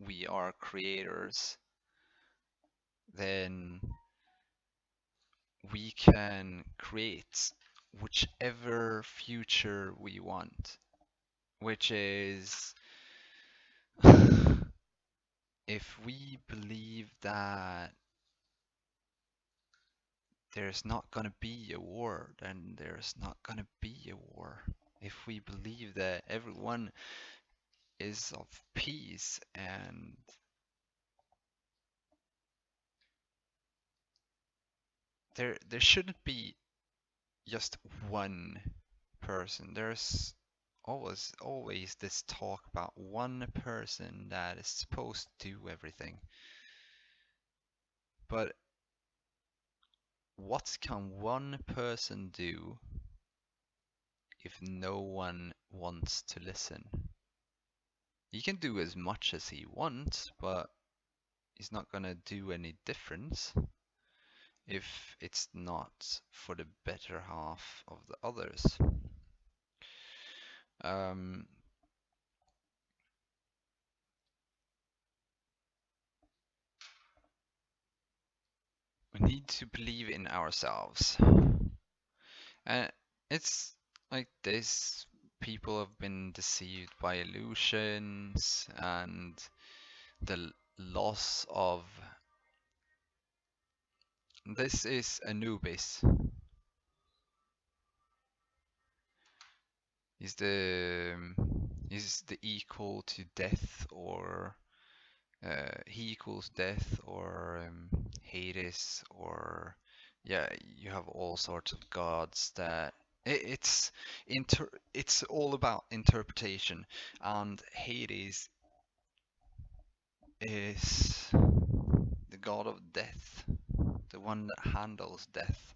[SPEAKER 1] we are creators, then we can create whichever future we want, which is if we believe that there's not going to be a war, then there's not going to be a war. If we believe that everyone is of peace and there shouldn't be just one person. There's always this talk about one person that is supposed to do everything. But what can one person do if no one wants to listen? He can do as much as he wants, but he's not gonna do any difference if it's not for the better half of the others. We need to believe in ourselves. And it's like this. People have been deceived by illusions and the loss of. This is Anubis. Is the equal to death, or he equals death, or Hades, or yeah, you have all sorts of gods that it's all about interpretation, and Hades is the god of death, the one that handles death.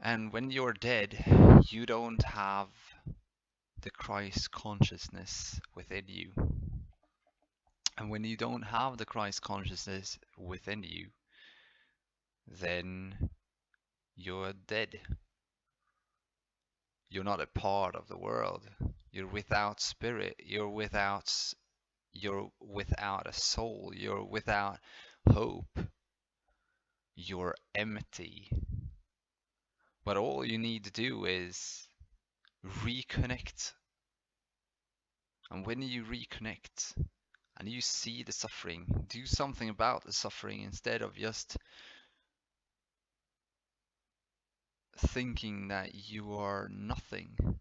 [SPEAKER 1] And when you're dead, you don't have the Christ consciousness within you. And when you don't have the Christ consciousness within you, then you're dead. You're not a part of the world. You're without spirit. You're without a soul. You're without hope. You're empty. But all you need to do is reconnect. And when you reconnect and you see the suffering, do something about the suffering instead of just thinking that you are nothing.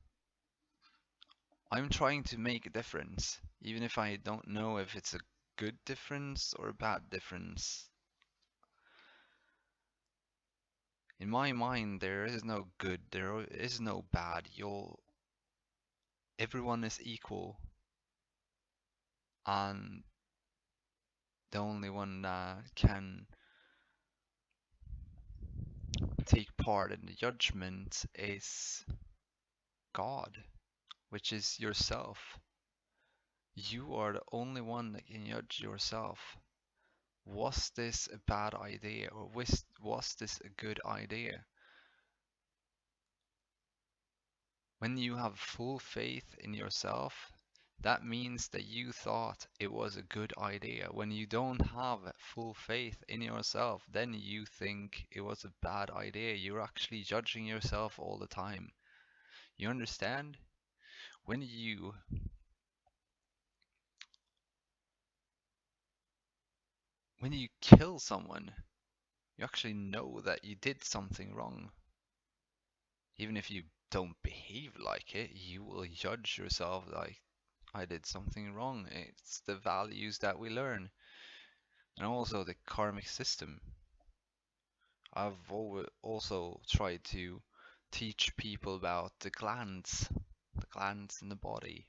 [SPEAKER 1] I'm trying to make a difference, even if I don't know if it's a good difference or a bad difference. In my mind, there is no good, there is no bad. Everyone is equal, and the only one that can take part in the judgment is God, which is yourself. You are the only one that can judge yourself. Was this a bad idea, or was this a good idea? When you have full faith in yourself, that means that you thought it was a good idea. When you don't have full faith in yourself, then you think it was a bad idea. You're actually judging yourself all the time. You understand? When you kill someone, you actually know that you did something wrong. Even if you don't behave like it, you will judge yourself like, I did something wrong. It's the values that we learn. And also the karmic system. I've also tried to teach people about the glands in the body.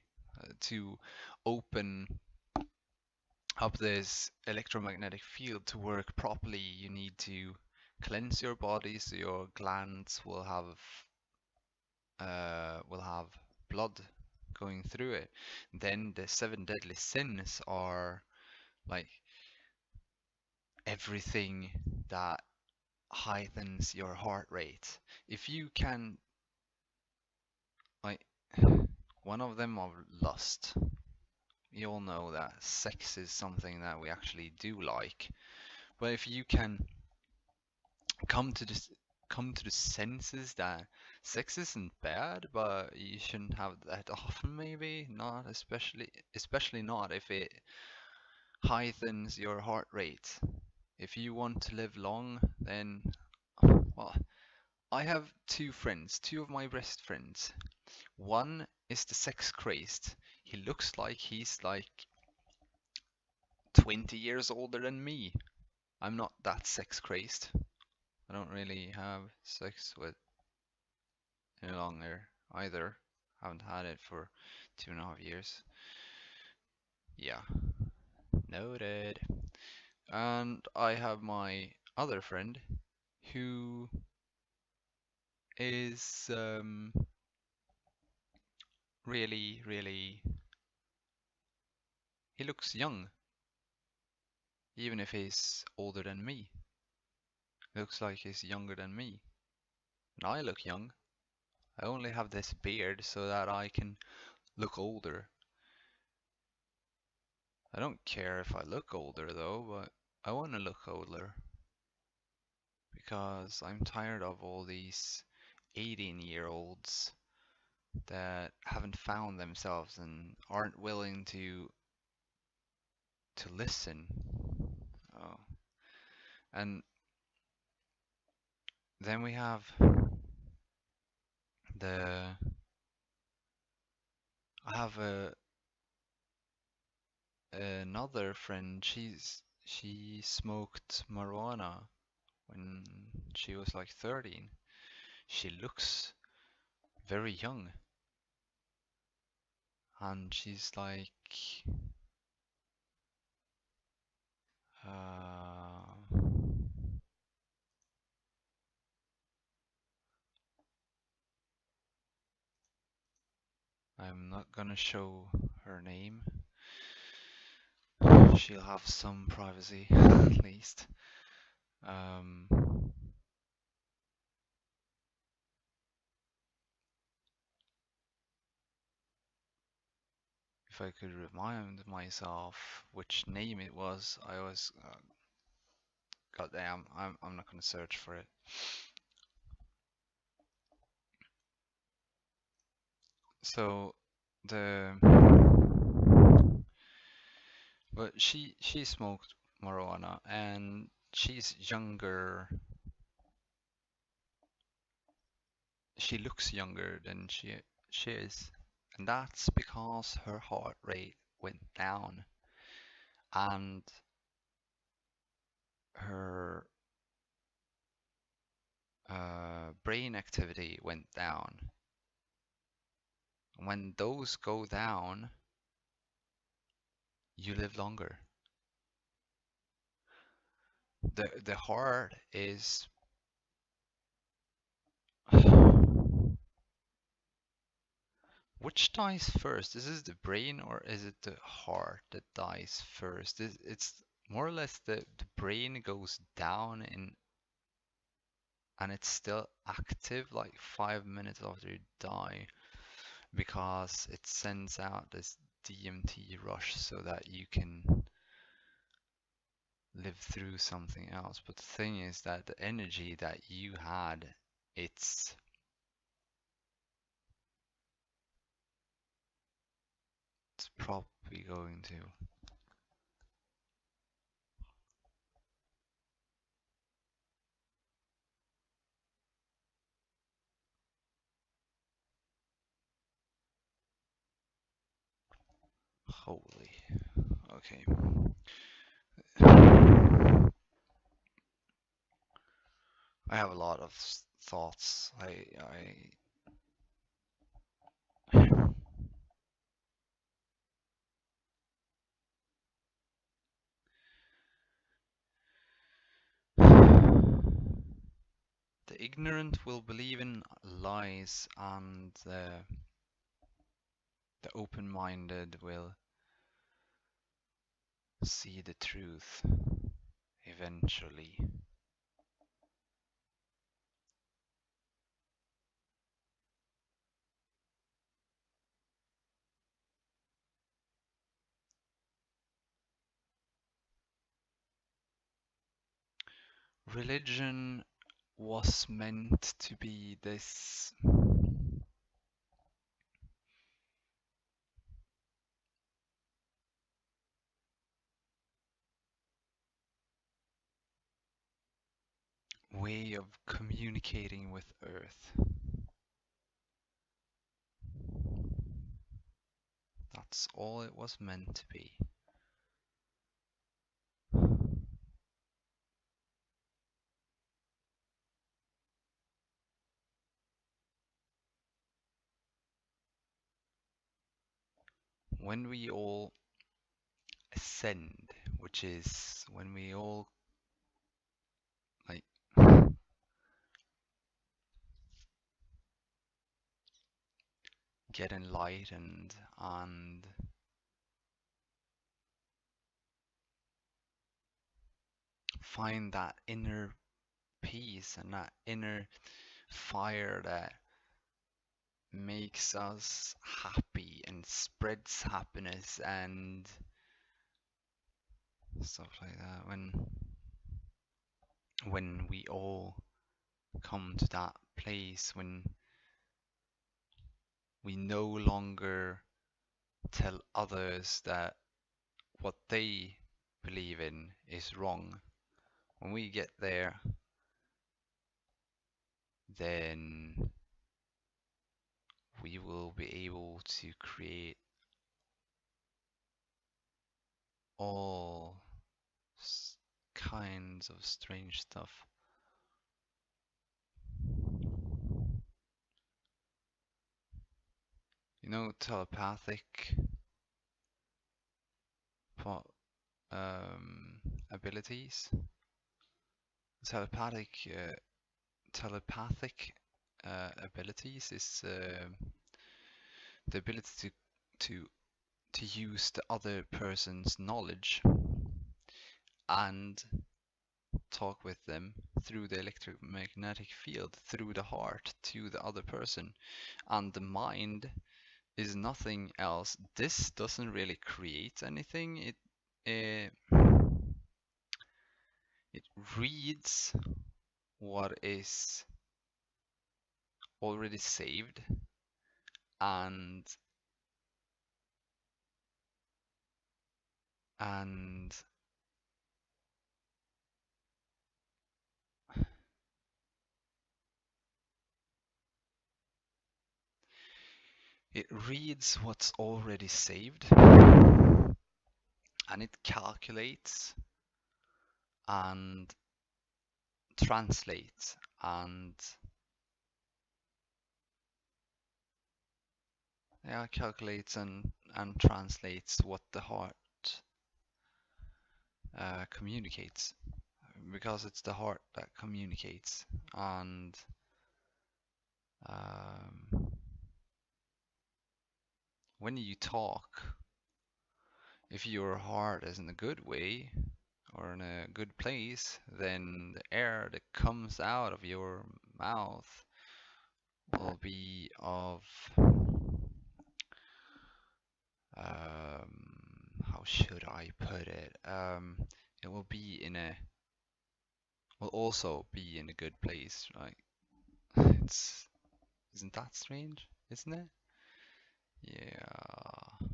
[SPEAKER 1] To open up this electromagnetic field to work properly, you need to cleanse your body so your glands will have blood going through it. Then the 7 deadly sins are like everything that heightens your heart rate. If you can, like, one of them are lust. We all know that sex is something that we actually do like. But if you can come to this come to the senses that sex isn't bad, but you shouldn't have that often, maybe not, especially not if it heightens your heart rate. If you want to live long, then, well, I have two of my best friends. One is the sex crazed. He looks like he's like 20 years older than me. I'm not that sex crazed. I don't really have sex with any longer either. Haven't had it for 2.5 years. Yeah, noted. And I have my other friend who is really, really. He looks young, even if he's older than me. Looks like he's younger than me. And I look young. I only have this beard so that I can look older. I don't care if I look older though, but I want to look older. Because I'm tired of all these 18-year-olds that haven't found themselves and aren't willing to listen. Oh. And then we have the I have another friend. She smoked marijuana when she was like 13. She looks very young, and she's like uh, I'm not gonna show her name. She'll have some privacy at least. Um, if I could remind myself which name it was, I was. Goddamn, I'm not gonna search for it. So the but she smoked marijuana and she's younger. She looks younger than she is, and that's because her heart rate went down and her brain activity went down. When those go down, you live longer. The heart is which dies first? Is it the brain or is it the heart that dies first? It's more or less the brain goes down and it's still active like 5 minutes after you die because it sends out this DMT rush so that you can live through something else. But the thing is that the energy that you had, it's it's probably going to. Holy. Okay. I have a lot of thoughts. The ignorant will believe in lies, and the open-minded will see the truth eventually. Religion was meant to be this way of communicating with Earth. That's all it was meant to be. When we all ascend, which is when we all like get enlightened and find that inner peace and that inner fire that makes us happy and spreads happiness and stuff like that. When we all come to that place, when we no longer tell others that what they believe in is wrong. When we get there, then we will be able to create all kinds of strange stuff. You know, telepathic abilities. Telepathic telepathic abilities is the ability to to use the other person's knowledge and talk with them through the electromagnetic field, through the heart to the other person. And the mind is nothing else. This doesn't really create anything. It reads what is already saved and and it reads what's already saved and it calculates and translates and calculates and translates what the heart communicates. because it's the heart that communicates, and um, when you talk, if your heart is in a good way or in a good place, then the air that comes out of your mouth will be of how should I put it? It will be in a will also be in a good place. Like it's isn't that strange, isn't it? Yeah.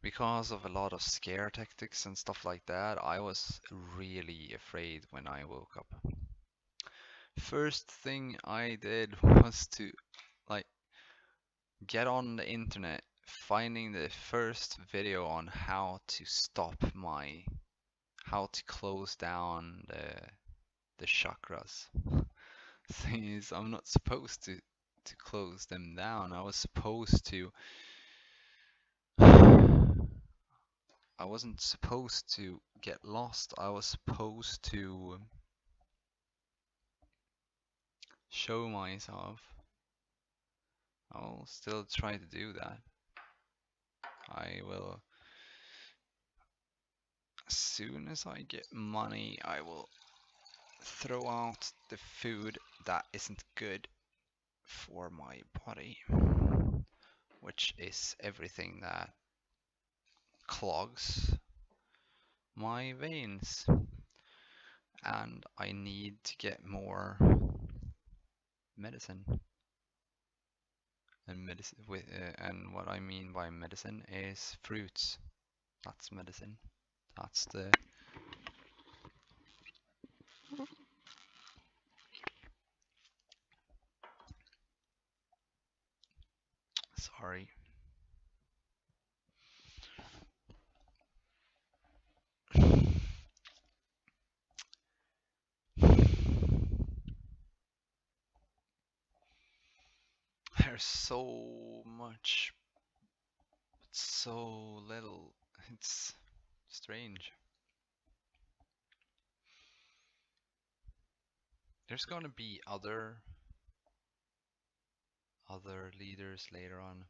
[SPEAKER 1] Because of a lot of scare tactics and stuff like that, I was really afraid when I woke up. First thing I did was to like get on the internet, finding the first video on how to close down the chakras. Thing is, I'm not supposed to close them down. I was supposed to. I wasn't supposed to get lost. I was supposed to show myself. I'll still try to do that. I will, as soon as I get money, I will throw out the food that isn't good for my body, which is everything that clogs my veins. And I need to get more medicine. And what I mean by medicine is fruits. That's medicine. That's the sorry. There's so much, but so little. It's strange. There's gonna be other leaders later on.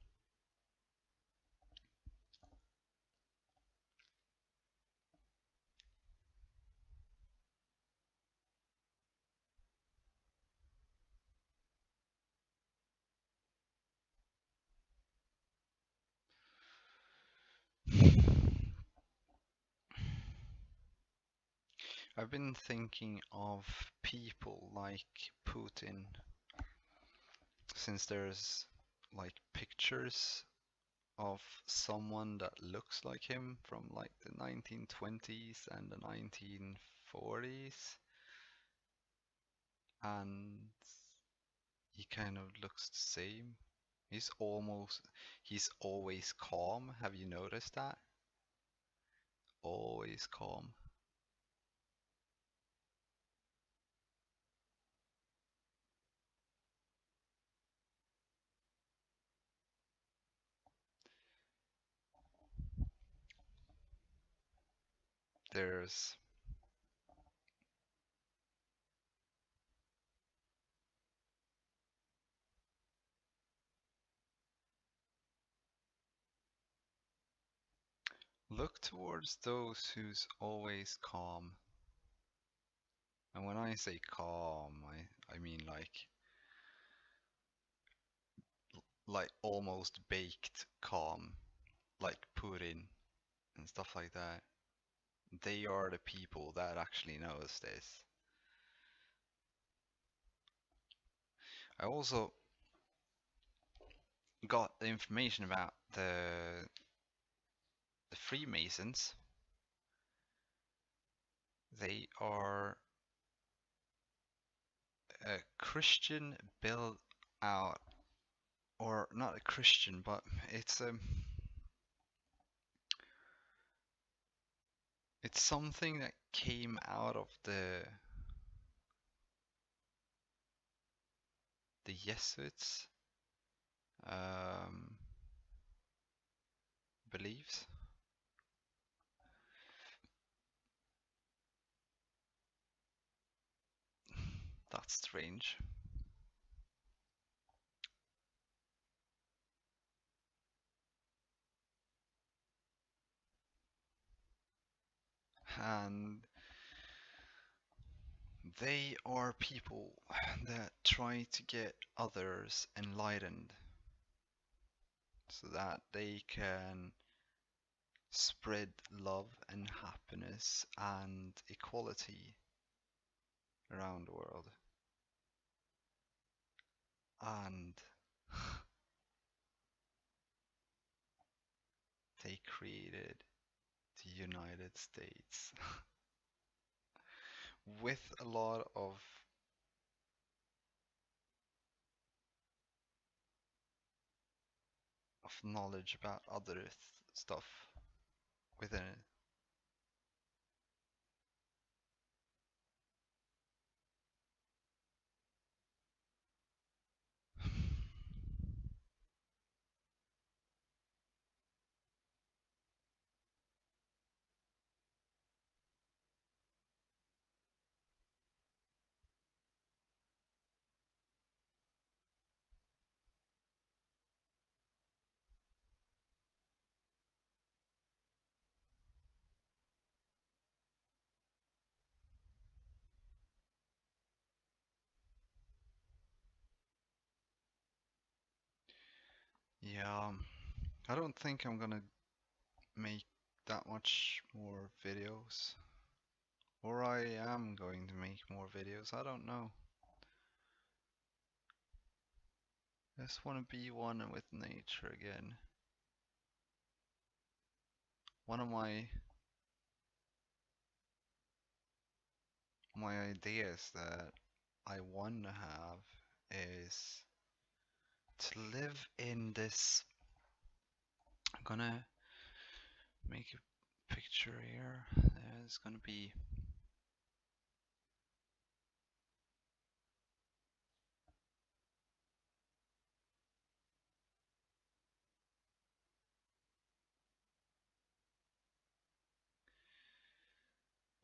[SPEAKER 1] I've been thinking of people like Putin, since there's like pictures of someone that looks like him from like the 1920s and the 1940s, and he kind of looks the same. He's always calm. Have you noticed that? Always calm. There's look towards those who's always calm. And when I say calm, I mean like almost baked calm, like Putin and stuff like that. They are the people that actually knows this. I also got the information about the Freemasons. They are a Christian built out, or not a Christian, but it's something that came out of the Jesuits. Um, beliefs. That's strange. And they are people that try to get others enlightened so that they can spread love and happiness and equality around the world. And they created the United States with a lot of knowledge about other stuff within it. Yeah, I don't think I'm gonna make that much more videos. Or I am going to make more videos, I don't know. I just want to be one with nature again. One of my ideas that I want to have is to live in this. I'm gonna make a picture here. There's gonna be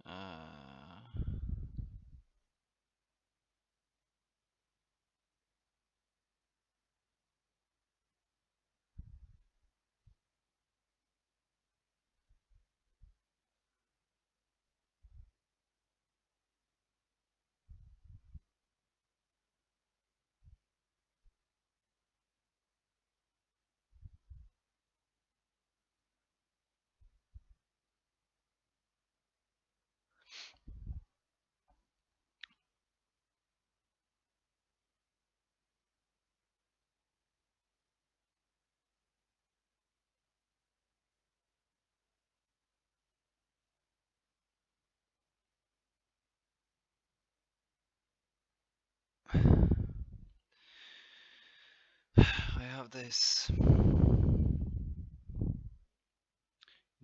[SPEAKER 1] uh, I have this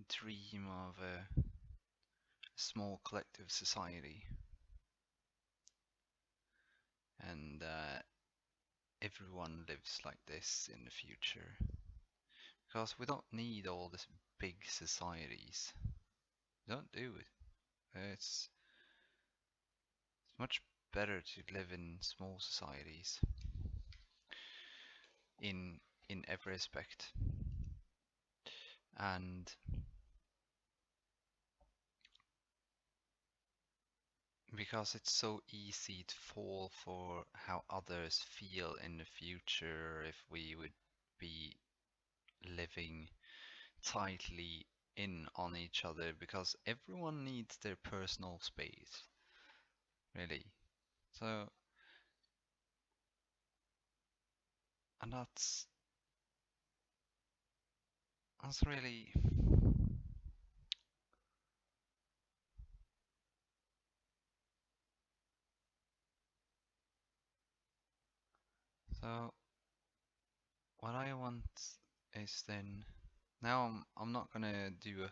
[SPEAKER 1] dream of a small collective society, and everyone lives like this in the future. Because we don't need all these big societies. We don't do it. It's much better to live in small societies in in every aspect. And because it's so easy to fall for how others feel in the future if we would be living tightly in on each other, because everyone needs their personal space, really. So, and that's really. So what I want is then, now I'm not gonna do a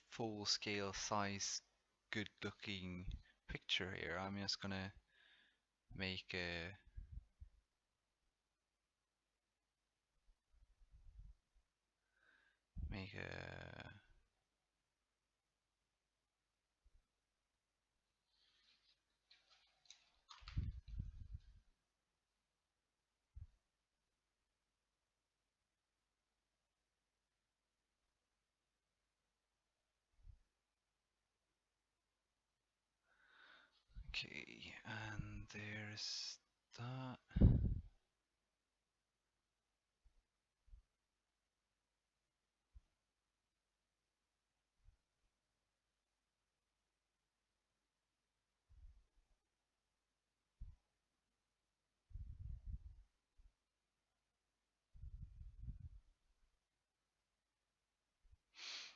[SPEAKER 1] full scale size good looking picture here. I'm just gonna make a make a okay, and there's that.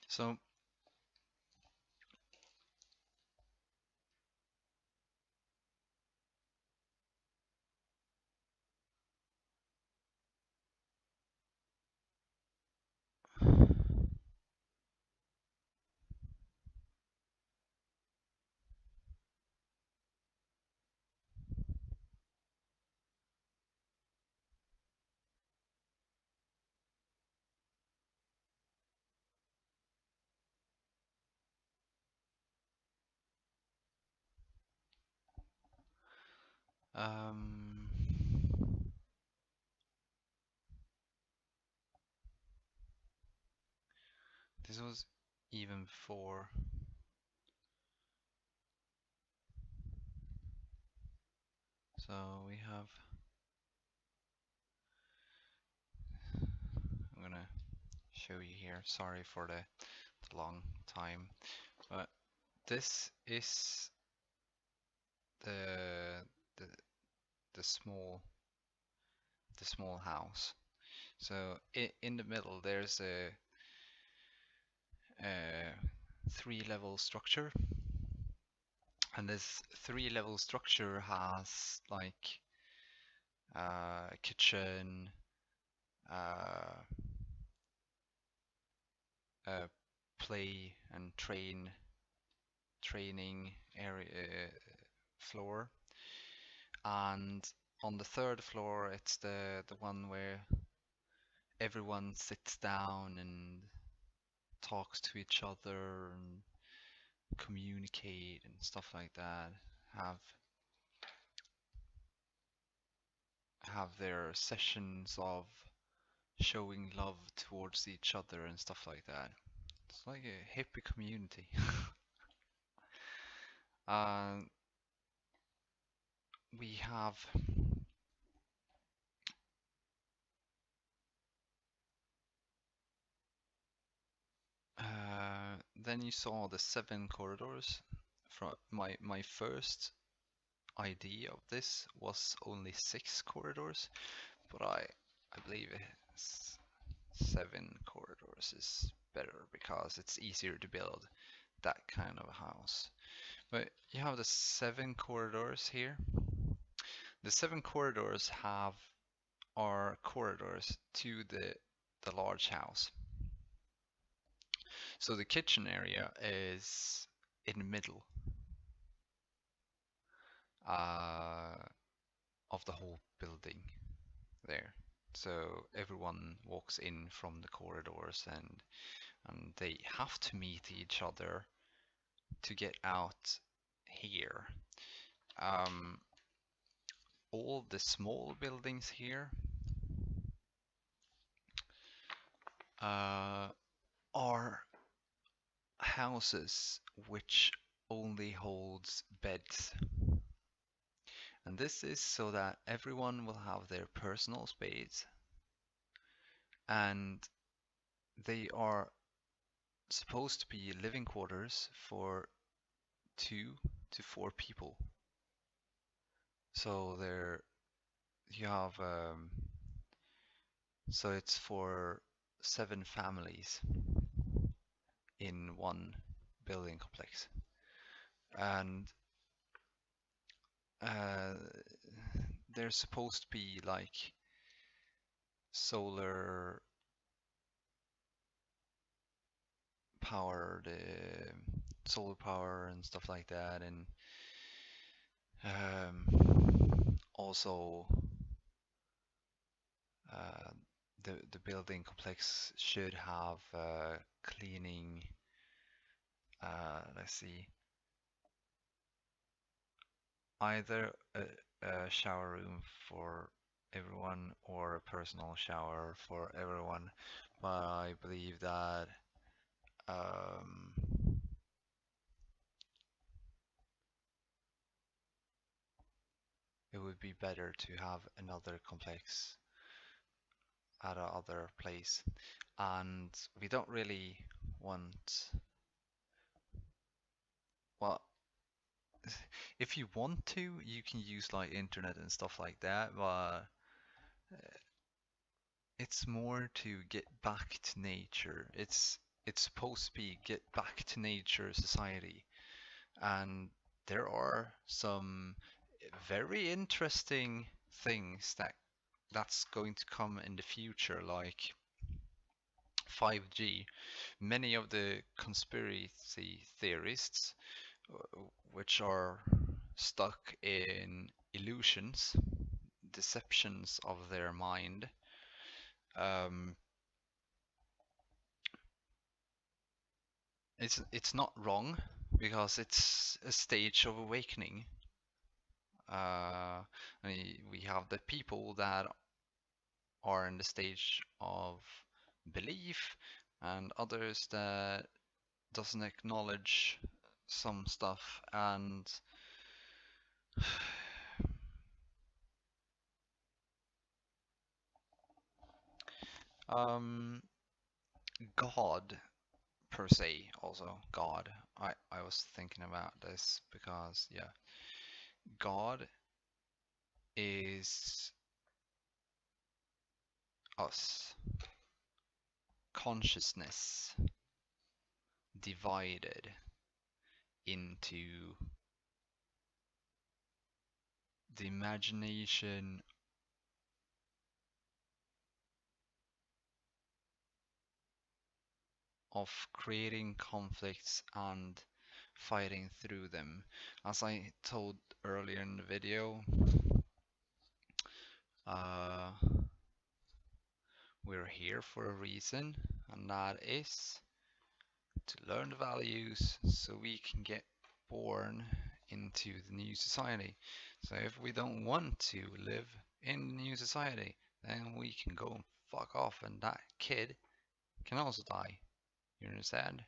[SPEAKER 1] So um, this was even before. So we have. I'm gonna show you here. Sorry for the long time, but this is the the the small house. So in the middle there's a three-level structure, and this three-level structure has like kitchen, uh, a play and training area floor, and on the third floor it's the one where everyone sits down and talks to each other and communicate and stuff like that. Have have their sessions of showing love towards each other and stuff like that. It's like a hippie community. uh, we have then you saw the seven corridors. From my first idea of this was only six corridors, but I believe seven corridors is better because it's easier to build that kind of a house. But you have the seven corridors here. The seven corridors are corridors to the large house. So the kitchen area is in the middle uh, of the whole building there. So everyone walks in from the corridors, and they have to meet each other to get out here. Um, all the small buildings here are houses which only holds beds. And this is so that everyone will have their personal space, and they are supposed to be living quarters for 2 to 4 people. So there you have so it's for 7 families in one building complex, and uh, there's supposed to be like solar powered solar power and stuff like that, and also the building complex should have cleaning. Let's see, either a shower room for everyone or a personal shower for everyone. But I believe that um, it would be better to have another complex at another place. And we don't really want, well, if you want to, you can use like internet and stuff like that, but it's more to get back to nature. It's supposed to be get back to nature society, and there are some very interesting things that's going to come in the future, like 5G. Many of the conspiracy theorists, which are stuck in illusions, deceptions of their mind, um, it's not wrong because it's a stage of awakening. We have the people that are in the stage of belief, and others that doesn't acknowledge some stuff, and um, God per se, also God. I was thinking about this because yeah, God is us, consciousness divided into the imagination of creating conflicts and fighting through them. As I told earlier in the video, uh, we're here for a reason, and that is to learn the values so we can get born into the new society. So if we don't want to live in the new society, then we can go and fuck off, and that kid can also die. You understand?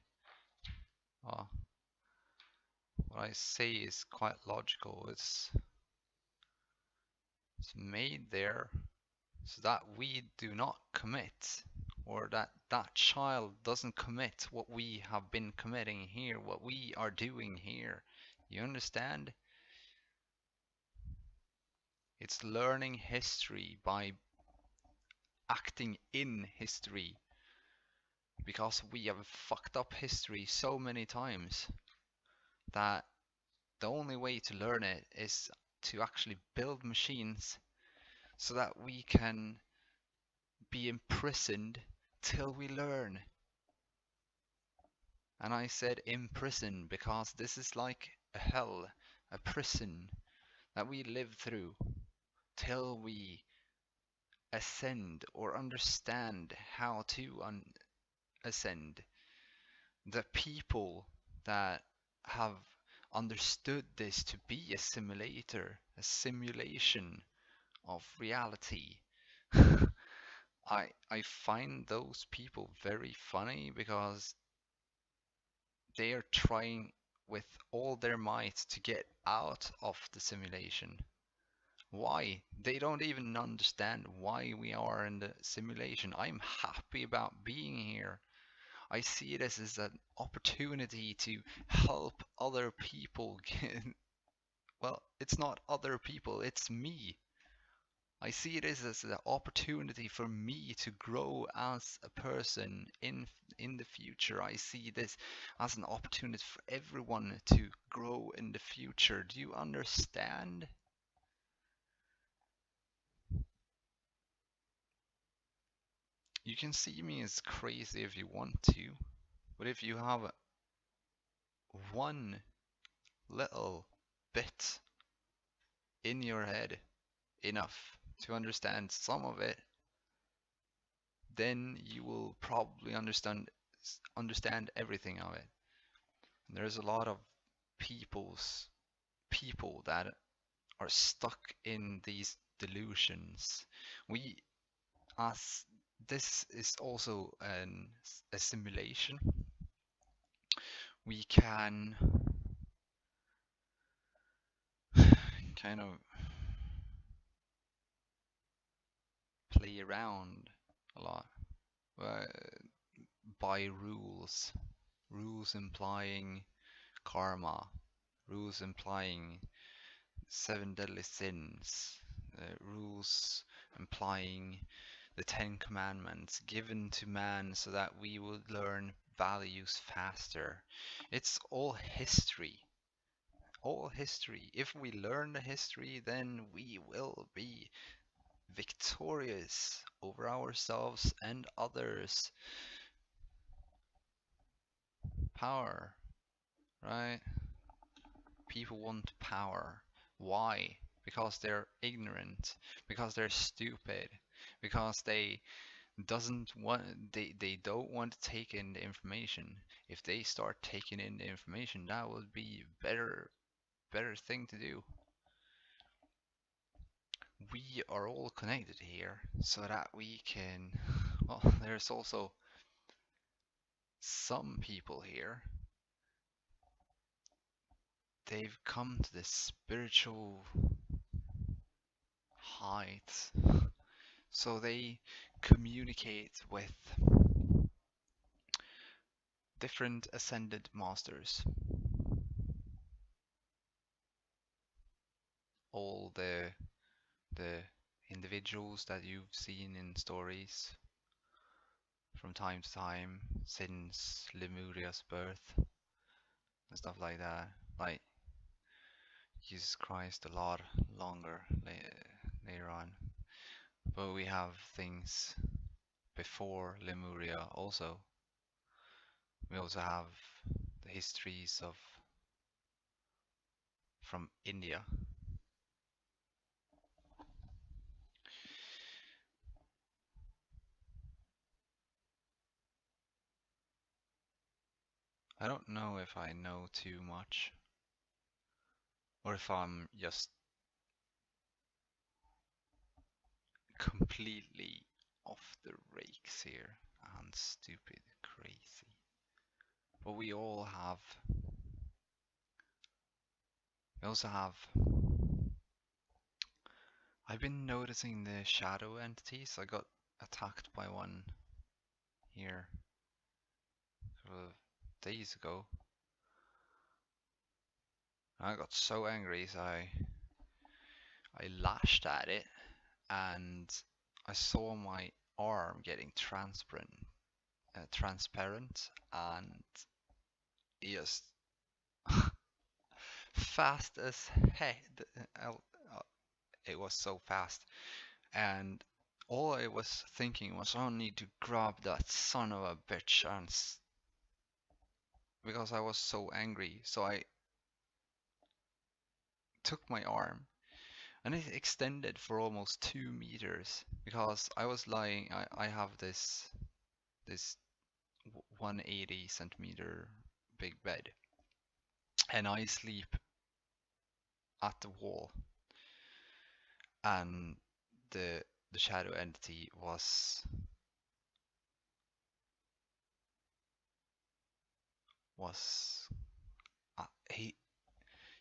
[SPEAKER 1] Well, what I say is quite logical. It's made there so that we do not commit, or that that child doesn't commit what we have been committing here, what we are doing here. You understand? It's learning history by acting in history, because we have fucked up history so many times that the only way to learn it is to actually build machines so that we can be imprisoned till we learn. And I said imprison because this is like a hell, a prison that we live through till we ascend or understand how to ascend. The people that have understood this to be a simulator, a simulation of reality. I find those people very funny because they are trying with all their might to get out of the simulation. Why? They don't even understand why we are in the simulation. I'm happy about being here. I see this as an opportunity to help other people get, well, it's not other people, it's me. I see this as an opportunity for me to grow as a person in the future. I see this as an opportunity for everyone to grow in the future. Do you understand? You can see me as crazy if you want to, but if you have one little bit in your head enough to understand some of it, then you will probably understand everything of it. There's a lot of people that are stuck in these delusions. We as this is also a simulation. We can kind of play around a lot uh, by rules implying karma, rules implying seven deadly sins, rules implying the Ten Commandments given to man so that we would learn values faster. It's all history. All history. If we learn the history, then we will be victorious over ourselves and others. Power, right? People want power. Why? Because they're ignorant, because they're stupid, because they don't want to take in the information. If they start taking in the information, that would be better thing to do. We are all connected here so that we can, well, there's also some people here, they've come to this spiritual height, so they communicate with different ascended masters. All the individuals that you've seen in stories from time to time since Lemuria's birth and stuff like that. Like Jesus Christ a lot longer later on. But we have things before Lemuria also. We also have the histories of from India. I don't know if I know too much or if I'm just completely off the rakes here and stupid crazy. But we also have I've been noticing the shadow entities. I got attacked by one here a couple of days ago. I got so angry, so I lashed at it, and I saw my arm getting transparent, and just fast as heck. It was so fast, and all I was thinking was I need to grab that son of a bitch, and because I was so angry, so I took my arm and it extended for almost 2 meters because I was lying. I have this 180 centimeter big bed, and I sleep at the wall, and the shadow entity was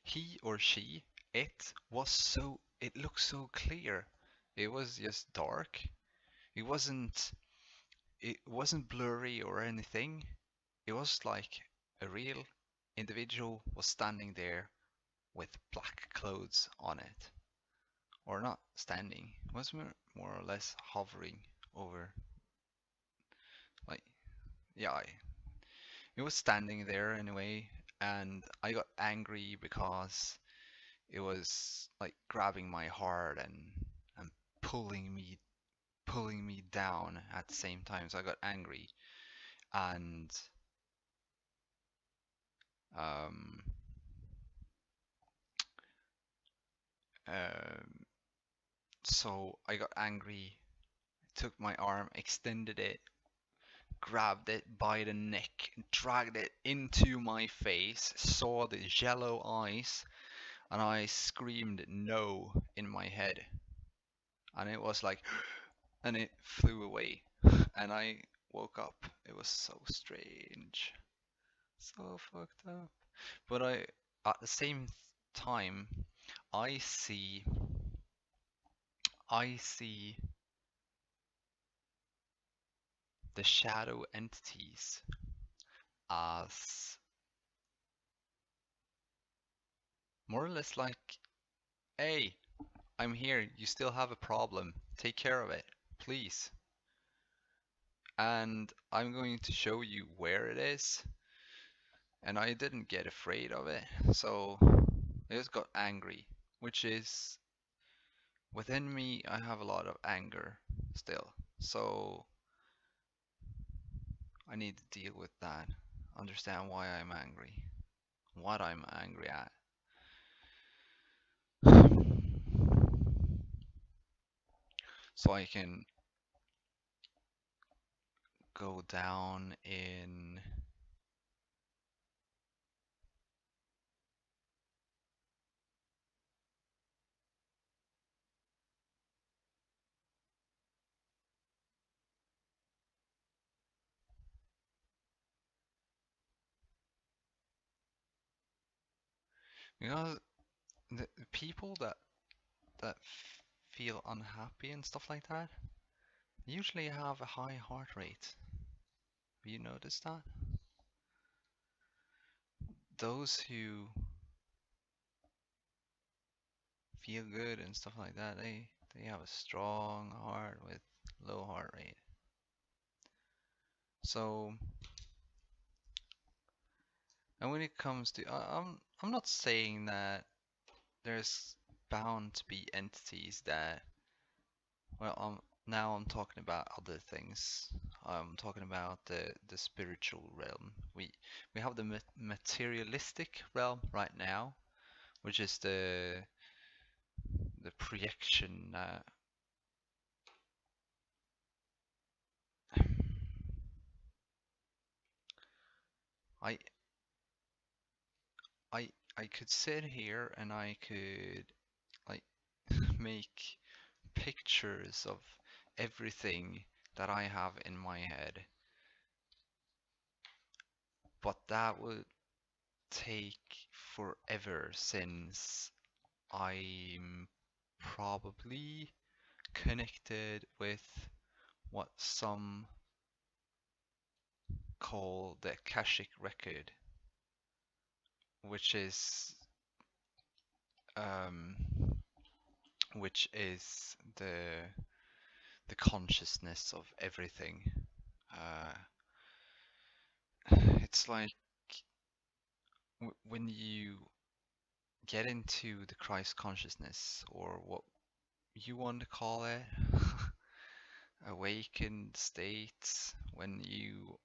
[SPEAKER 1] he or she, it looked so clear. It was just dark. It wasn't it wasn't blurry or anything. It was like a real individual was standing there with black clothes on it. Or not standing. It was more or less hovering over, like, yeah, it was standing there anyway, and I got angry because it was like grabbing my heart and pulling me down at the same time. So I got angry, and um, um, so I got angry took my arm, extended it, grabbed it by the neck, dragged it into my face, saw the yellow eyes, and I screamed no in my head. And it was like, and it flew away. And I woke up. It was so strange. So fucked up. But at the same time, I see, I see the shadow entities as more or less like, hey, I'm here, you still have a problem, take care of it, please. And I'm going to show you where it is. And I didn't get afraid of it, so I just got angry, which is within me, I have a lot of anger still. So I need to deal with that, understand why I'm angry, what I'm angry at. So I can go down in because the people that feel unhappy and stuff like that usually have a high heart rate. Have you noticed that? Those who feel good and stuff like that, they have a strong heart with low heart rate. So, and when it comes to, I'm not saying that there's bound to be entities that, well, now I'm talking about other things. I'm talking about the spiritual realm. We have the materialistic realm right now, which is the projection. I I I could sit here and I could like make pictures of everything that I have in my head, but that would take forever since I'm probably connected with what some call the Akashic record, which is um, which is the consciousness of everything. Uh, it's like when you get into the Christ consciousness, or what you want to call it, awakened states, when you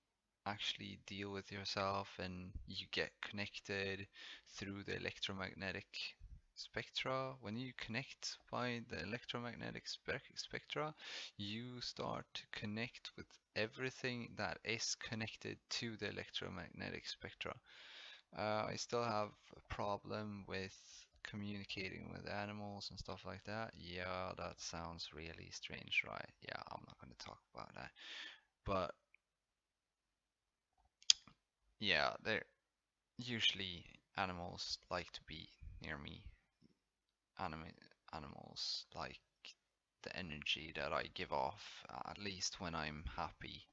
[SPEAKER 1] actually deal with yourself and you get connected through the electromagnetic spectra. When you connect by the electromagnetic spectra, you start to connect with everything that is connected to the electromagnetic spectra. I still have a problem with communicating with animals and stuff like that. Yeah, that sounds really strange, right? Yeah, I'm not going to talk about that. But yeah, they're usually animals like to be near me. Anim Animals like the energy that I give off, at least when I'm happy.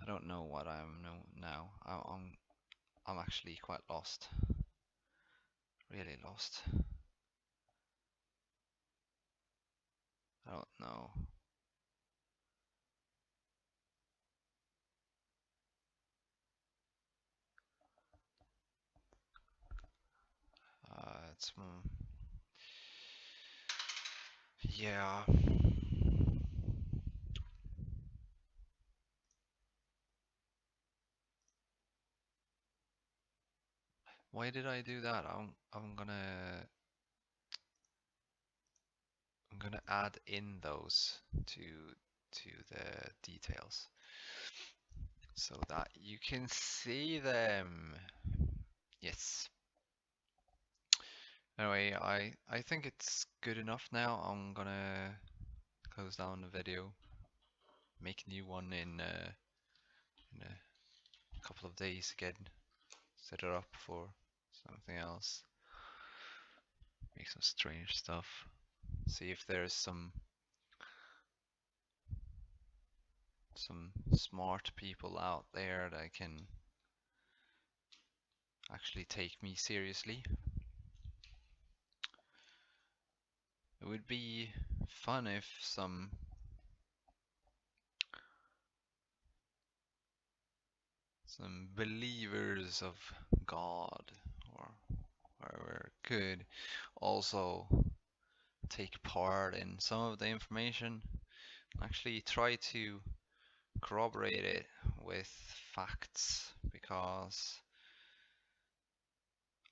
[SPEAKER 1] I don't know what I'm no now. I'm actually quite lost. Really lost. I don't know. It's yeah. Why did I do that? I'm gonna add in those to to the details so that you can see them. Yes. Anyway, I think it's good enough now. I'm gonna close down the video, make a new one in a couple of days again, set it up for something else, make some strange stuff, see if there's some smart people out there that can actually take me seriously. It would be fun if some believers of God or whatever could also take part in some of the information, actually try to corroborate it with facts, because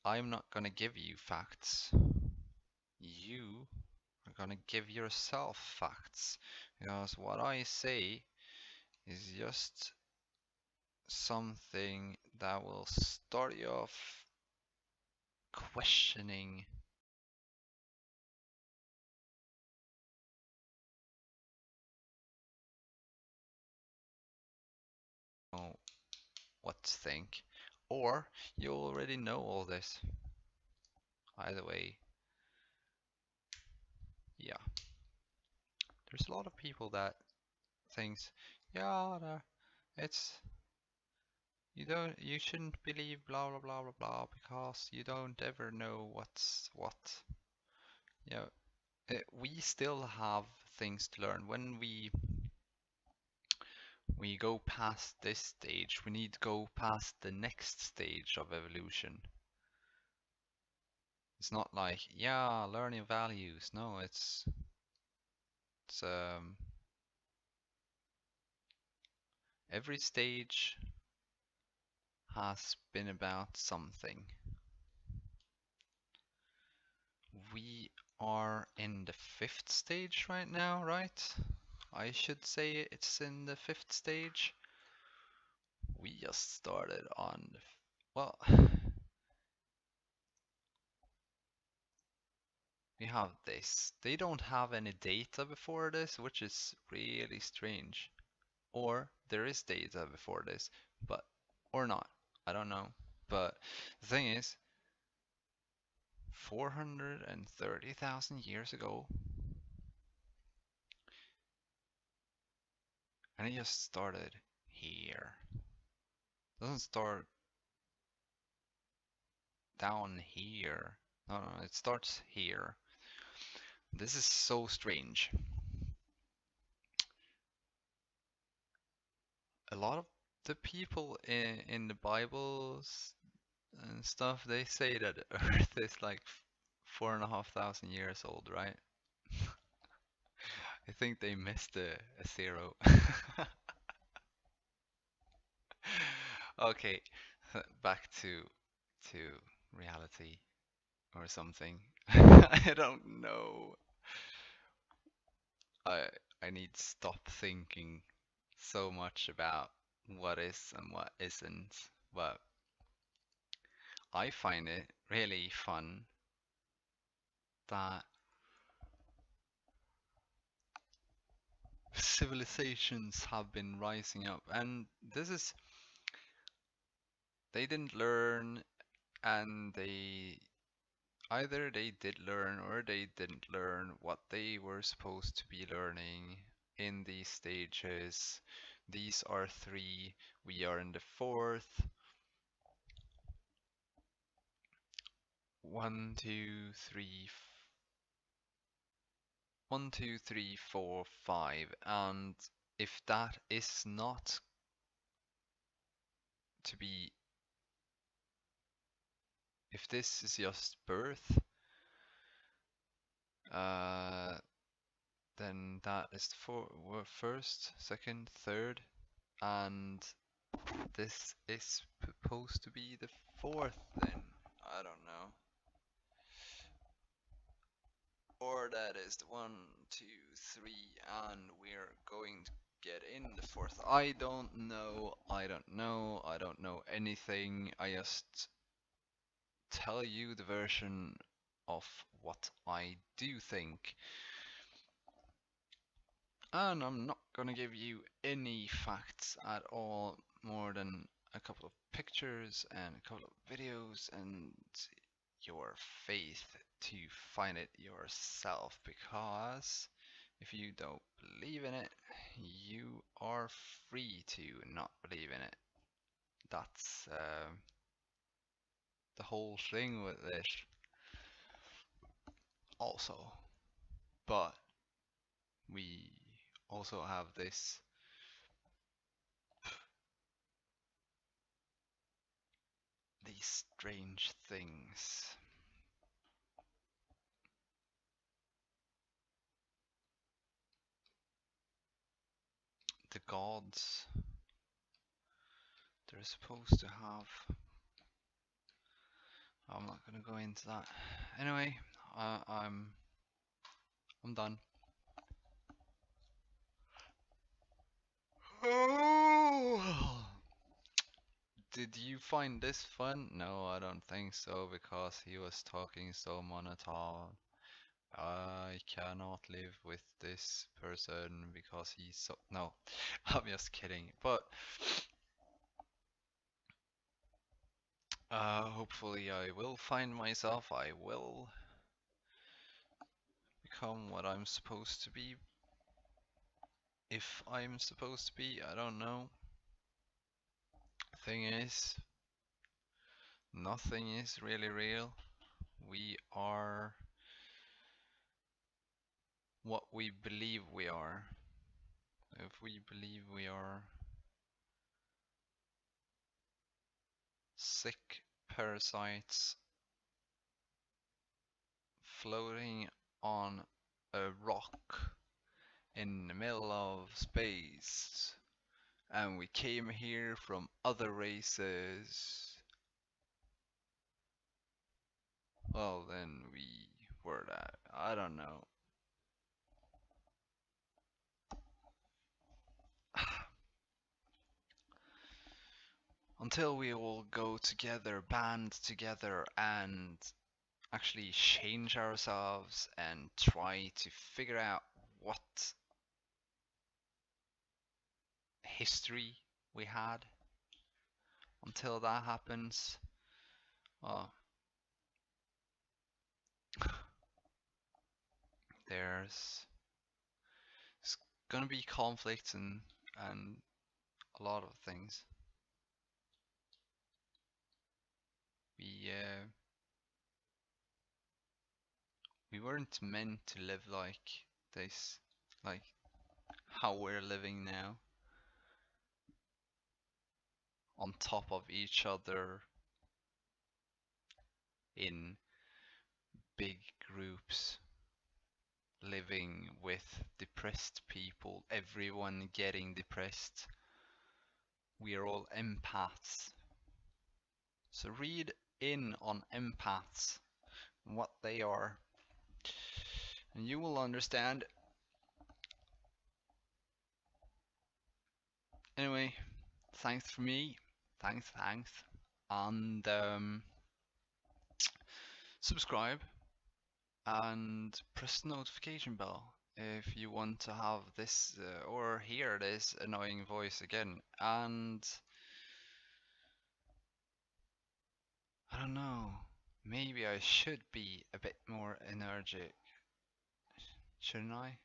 [SPEAKER 1] I'm not gonna give you facts. You are gonna give yourself facts, because what I say is just something that will start you off questioning what to think, or you already know all this. Either way, yeah. There's a lot of people that thinks, yeah, it's you shouldn't believe blah blah blah blah blah because you don't ever know what's what. Yeah, we still have things to learn. When we go past this stage, we need to go past the next stage of evolution. It's not like, yeah, learning values. No, it's every stage has been about something. We are in the 5th stage right now, right? I should say it's in the 5th stage. We just started on the, well, we have this. They don't have any data before this, which is really strange. Or there is data before this, but, or not. I don't know. But the thing is, 430,000 years ago, and it just started here. It doesn't start down here. No, no, it starts here. This is so strange. A lot of the people in the Bibles and stuff, they say that Earth is like 4,500 years old, right? I think they missed a zero. Okay, back to reality or something. I don't know. I I need to stop thinking so much about what is and what isn't, but I find it really fun that civilizations have been rising up, and this is, they didn't learn, and they either they did learn or they didn't learn what they were supposed to be learning in these stages. These are 3, we are in the 4th. 1, 2, 3, 1, 2, 3, 4, 5, and if that is not to be, if this is just birth, then that is for first, second, third, and this is supposed to be the 4th then. I don't know. Or that is the 1, 2, 3, and we're going to get in the fourth. I don't know. I don't know anything. I just tell you the version of what I do think. And I'm not gonna give you any facts at all more than a couple of pictures and a couple of videos and your faith to find it yourself, because if you don't believe in it, you are free to not believe in it. That's the whole thing with this also. But we also have these strange things. The gods, they're supposed to have. I'm not gonna go into that. Anyway, I'm done. Did you find this fun? No, I don't think so, because he was talking so monotone. I cannot live with this person because he's so. No, I'm just kidding. But hopefully I will find myself. I will become what I'm supposed to be. If I'm supposed to be, I don't know. Thing is, nothing is really real. We are what we believe we are. If we believe we are sick parasites floating on a rock in the middle of space, and we came here from other races, well, then we were that. I don't know. Until we all go together, band together, and actually change ourselves and try to figure out what history we had. Until that happens, well, there's gonna be conflicts and a lot of things. We weren't meant to live like this, like how we're living now, on top of each other in big groups, living with depressed people, everyone getting depressed. We are all empaths. So read in on empaths, what they are, and you will understand. Anyway, thanks for me. Thanks. And subscribe and press the notification bell if you want to have this or hear this annoying voice again. And I don't know, maybe I should be a bit more energetic, shouldn't I?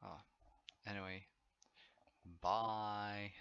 [SPEAKER 1] Oh, anyway, bye.